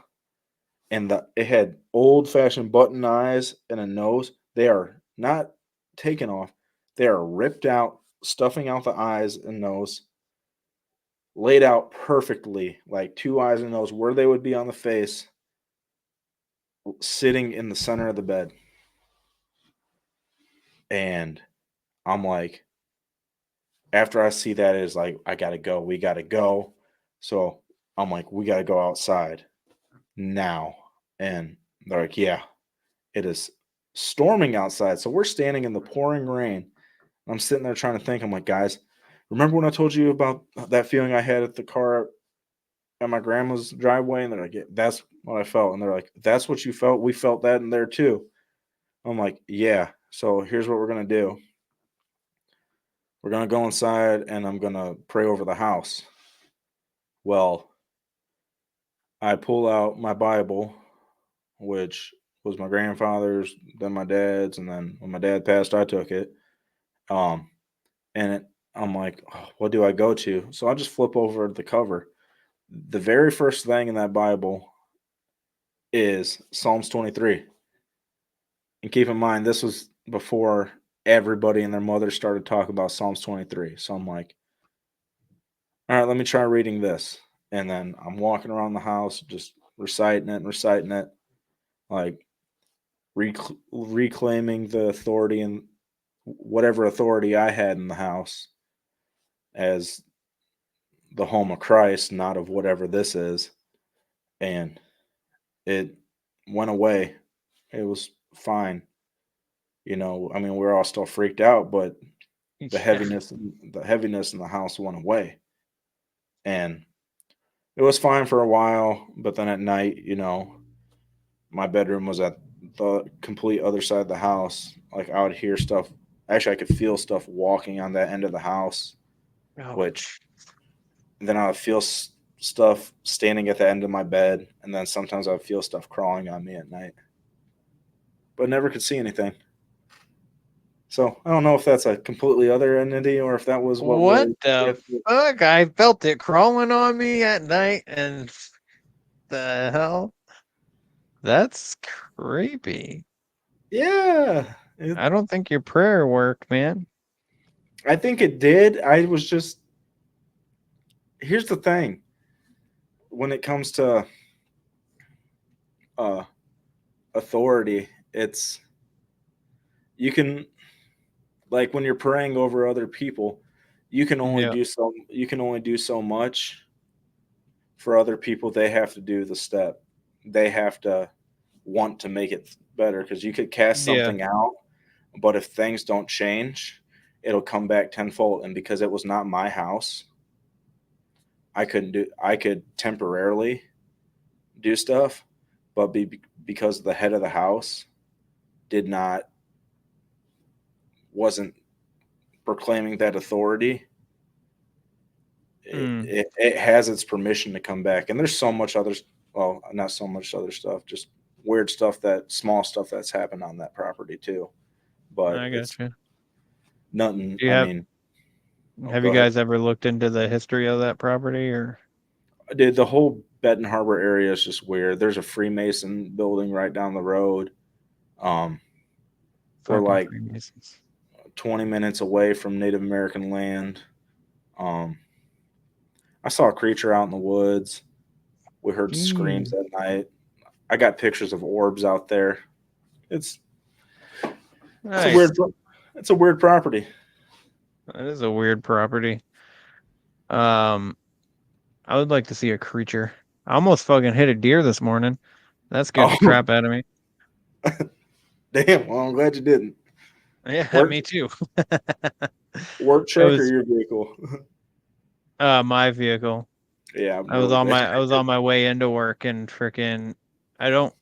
And it had old-fashioned button eyes and a nose. They are not taken off. They are ripped out, stuffing out the eyes and nose, laid out perfectly, like 2 eyes and nose, where they would be on the face, sitting in the center of the bed. And I'm like, after I see that, it's like, I gotta go. We gotta go. So I'm like, we gotta go outside now. And they're like, yeah, it is storming outside. So we're standing in the pouring rain. I'm sitting there trying to think. I'm like, guys, remember when I told you about that feeling I had at the car at my grandma's driveway? And they're like, yeah, that's what I felt. And they're like, that's what you felt? We felt that in there too. I'm like, yeah. So here's what we're going to do. We're going to go inside and I'm going to pray over the house. Well, I pull out my Bible, which was my grandfather's, then my dad's, and then when my dad passed, I took it. I'm like, oh, what do I go to? So I just flip over the cover. The very first thing in that Bible is Psalms 23. And keep in mind, this was before everybody and their mother started talking about Psalms 23. So I'm like, all right, let me try reading this. And then I'm walking around the house, just reciting it, like reclaiming the authority and whatever authority I had in the house as the home of Christ, not of whatever this is. And it went away. It was fine. I mean, we're all still freaked out, but the heaviness in the house went away. And it was fine for a while, but then at night, my bedroom was at the complete other side of the house. Like I would hear stuff. Actually, I could feel stuff walking on that end of the house, which then I would feel stuff standing at the end of my bed, and then sometimes I would feel stuff crawling on me at night, but never could see anything. So I don't know if that's a completely other entity or if that was what the fuck? I felt it crawling on me at night, and the hell? That's creepy. Yeah. I don't think your prayer worked, man. I think it did. Here's the thing. when it comes to authority, it's you can, like, when you're praying over other people, you can only do so much for other people. They have to do the step. They have to want to make it better, because you could cast something out, but if things don't change, it'll come back tenfold. And because it was not my house, I could temporarily do stuff, but because the head of the house wasn't proclaiming that authority, it has its permission to come back. And there's so much other, well, not so much other stuff, just weird stuff, small stuff that's happened on that property too. But I got you. Nothing. Have you guys ever looked into the history of that property, or? Dude, the whole Benton Harbor area is just weird. There's a Freemason building right down the road. We're like 20 minutes away from Native American land. I saw a creature out in the woods. We heard screams at night. I got pictures of orbs out there. It's a weird property. That is a weird property. I would like to see a creature. I almost fucking hit a deer this morning. That scared the crap out of me. Damn, well, I'm glad you didn't. Yeah, me too. Work truck or your vehicle? My vehicle. Yeah, I was on my way into work, and freaking, I don't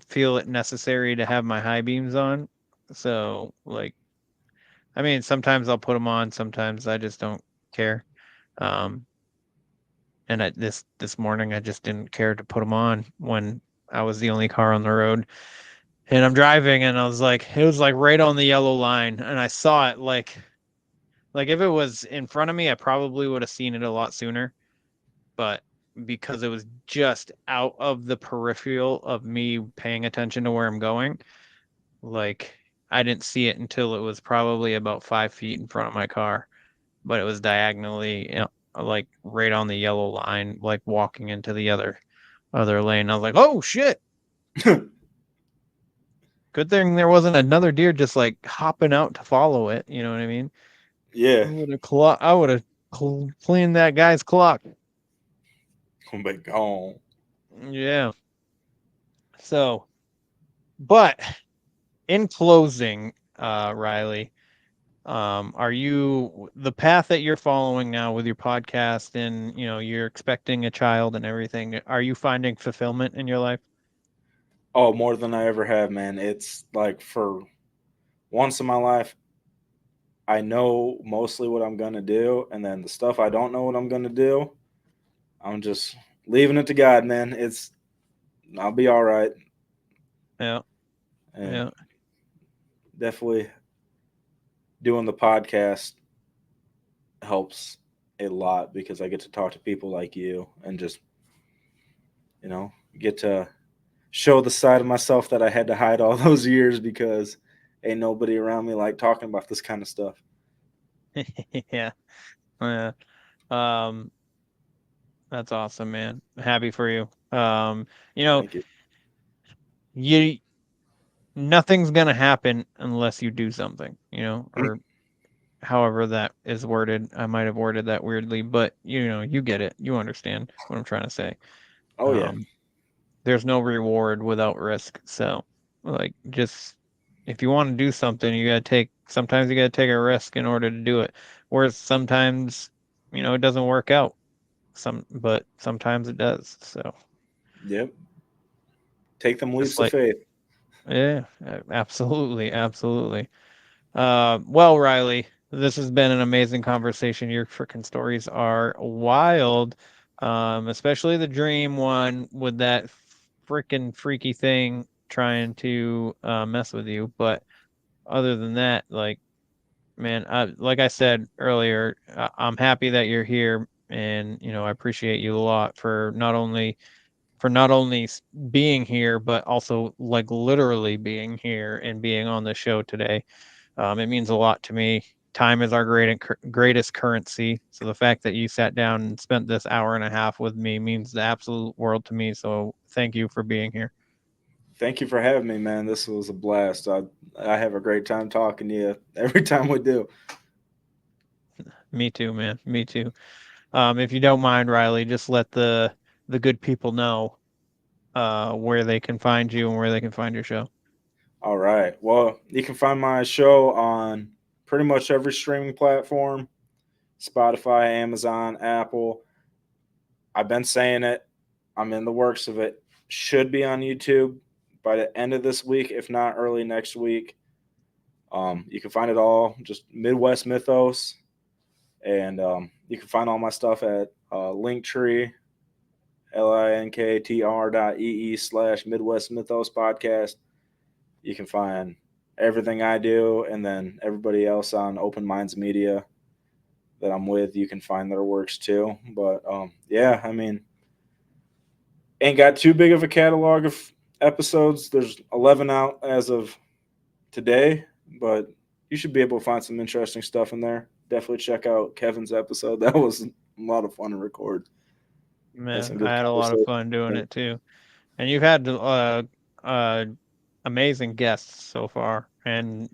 feel it necessary to have my high beams on. So, like, I mean, sometimes I'll put them on, sometimes I just don't care. And this morning I just didn't care to put them on when I was the only car on the road. And I'm driving, and it was like right on the yellow line, and I saw it like if it was in front of me, I probably would have seen it a lot sooner. But because it was just out of the peripheral of me paying attention to where I'm going, like, I didn't see it until it was probably about 5 feet in front of my car. But it was diagonally, like right on the yellow line, like walking into the other lane. I was like, oh shit. Good thing there wasn't another deer just like hopping out to follow it. You know what I mean? Yeah. I would have cleaned that guy's clock. Come back home. Yeah. So, but in closing, Ryley, are you, the path that you're following now with your podcast, and you're expecting a child and everything, are you finding fulfillment in your life? Oh, more than I ever have, man. It's like, for once in my life, I know mostly what I'm going to do. And then the stuff I don't know what I'm going to do, I'm just leaving it to God, man. I'll be all right. Yeah. And yeah. Definitely doing the podcast helps a lot, because I get to talk to people like you and just, get to show the side of myself that I had to hide all those years, because ain't nobody around me like talking about this kind of stuff. Yeah. That's awesome, man. Happy for you. Thank you. Nothing's gonna happen unless you do something, or however that is worded. I might have worded that weirdly, but you get it. You understand what I'm trying to say. Oh yeah. There's no reward without risk. So, like, just if you want to do something, sometimes you gotta take a risk in order to do it. Whereas sometimes, it doesn't work out. But sometimes it does. So. Yep. Take them leaps of faith. Yeah, absolutely, absolutely. Well, Ryley, this has been an amazing conversation. Your freaking stories are wild, especially the dream one with that freaking freaky thing trying to mess with you. But other than that, like, man, like I said earlier, I'm happy that you're here, and I appreciate you a lot for not only being here, but also like literally being here and being on the show today. It means a lot to me. time is our greatest currency. So the fact that you sat down and spent this hour and a half with me means the absolute world to me. So thank you for being here. Thank you for having me, man. This was a blast. I have a great time talking to you every time we do. Me too, man. Me too. If you don't mind, Ryley, just let the good people know where they can find you and where they can find your show. All right. Well, you can find my show on pretty much every streaming platform: Spotify, Amazon, Apple. I've been saying it. I'm in the works of it. Should be on YouTube by the end of this week, if not early next week. You can find it all, just Midwest Mythos. And you can find all my stuff at Linktree, linktr.ee/Midwest Mythos Podcast. You can find everything I do, and then everybody else on Open Minds Media that I'm with, you can find their works too. But yeah, I mean, ain't got too big of a catalog of episodes. There's 11 out as of today, but you should be able to find some interesting stuff in there. Definitely check out Kevin's episode. That was a lot of fun to record. Man, I had a lot of fun doing it too. And you've had amazing guests so far, and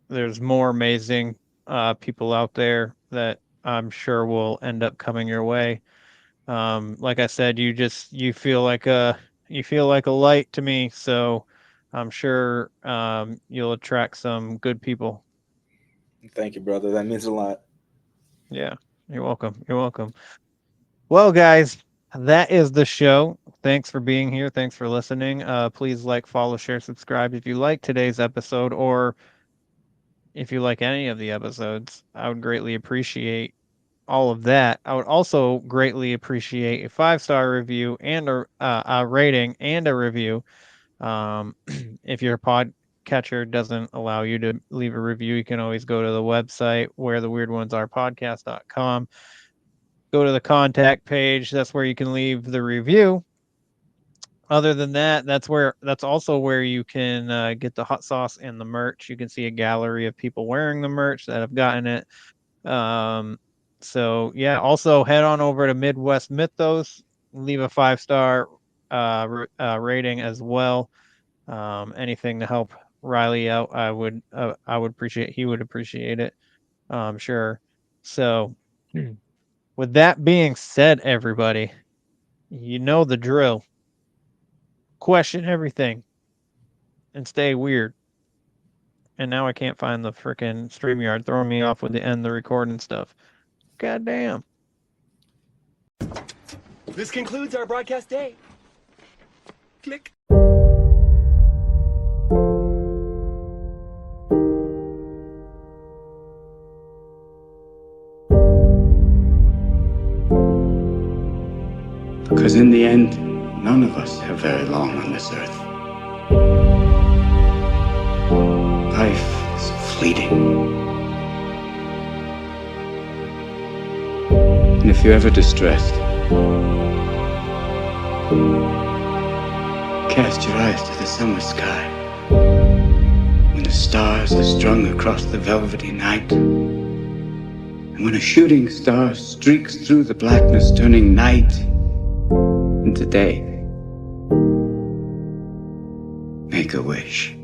there's more amazing people out there that I'm sure will end up coming your way. Like I said, you feel like a light to me, so I'm sure you'll attract some good people. Thank you, brother. That means a lot. Yeah, you're welcome. You're welcome. Well, guys, that is the show. Thanks for being here. Thanks for listening. Please like, follow, share, subscribe if you like today's episode, or if you like any of the episodes. I would greatly appreciate all of that. I would also greatly appreciate a 5-star review and a rating and a review. If your podcatcher doesn't allow you to leave a review, you can always go to the website wheretheweirdonesarepodcast.com. Go to the contact page. That's where you can leave the review. Other than that, that's also where you can get the hot sauce and the merch. You can see a gallery of people wearing the merch that have gotten it. So yeah, also head on over to Midwest Mythos, leave a 5-star rating as well. Anything to help Ryley out, I would appreciate. He would appreciate it. Sure. So with that being said, everybody, you know the drill. Question everything and stay weird. And now I can't find the freaking StreamYard, throwing me off with the end the recording stuff. God damn. This concludes our broadcast day. Click. Because in the end, none of us have very long on this earth. Life is fleeting. And if you're ever distressed, cast your eyes to the summer sky. When the stars are strung across the velvety night, and when a shooting star streaks through the blackness, turning night into day, make a wish.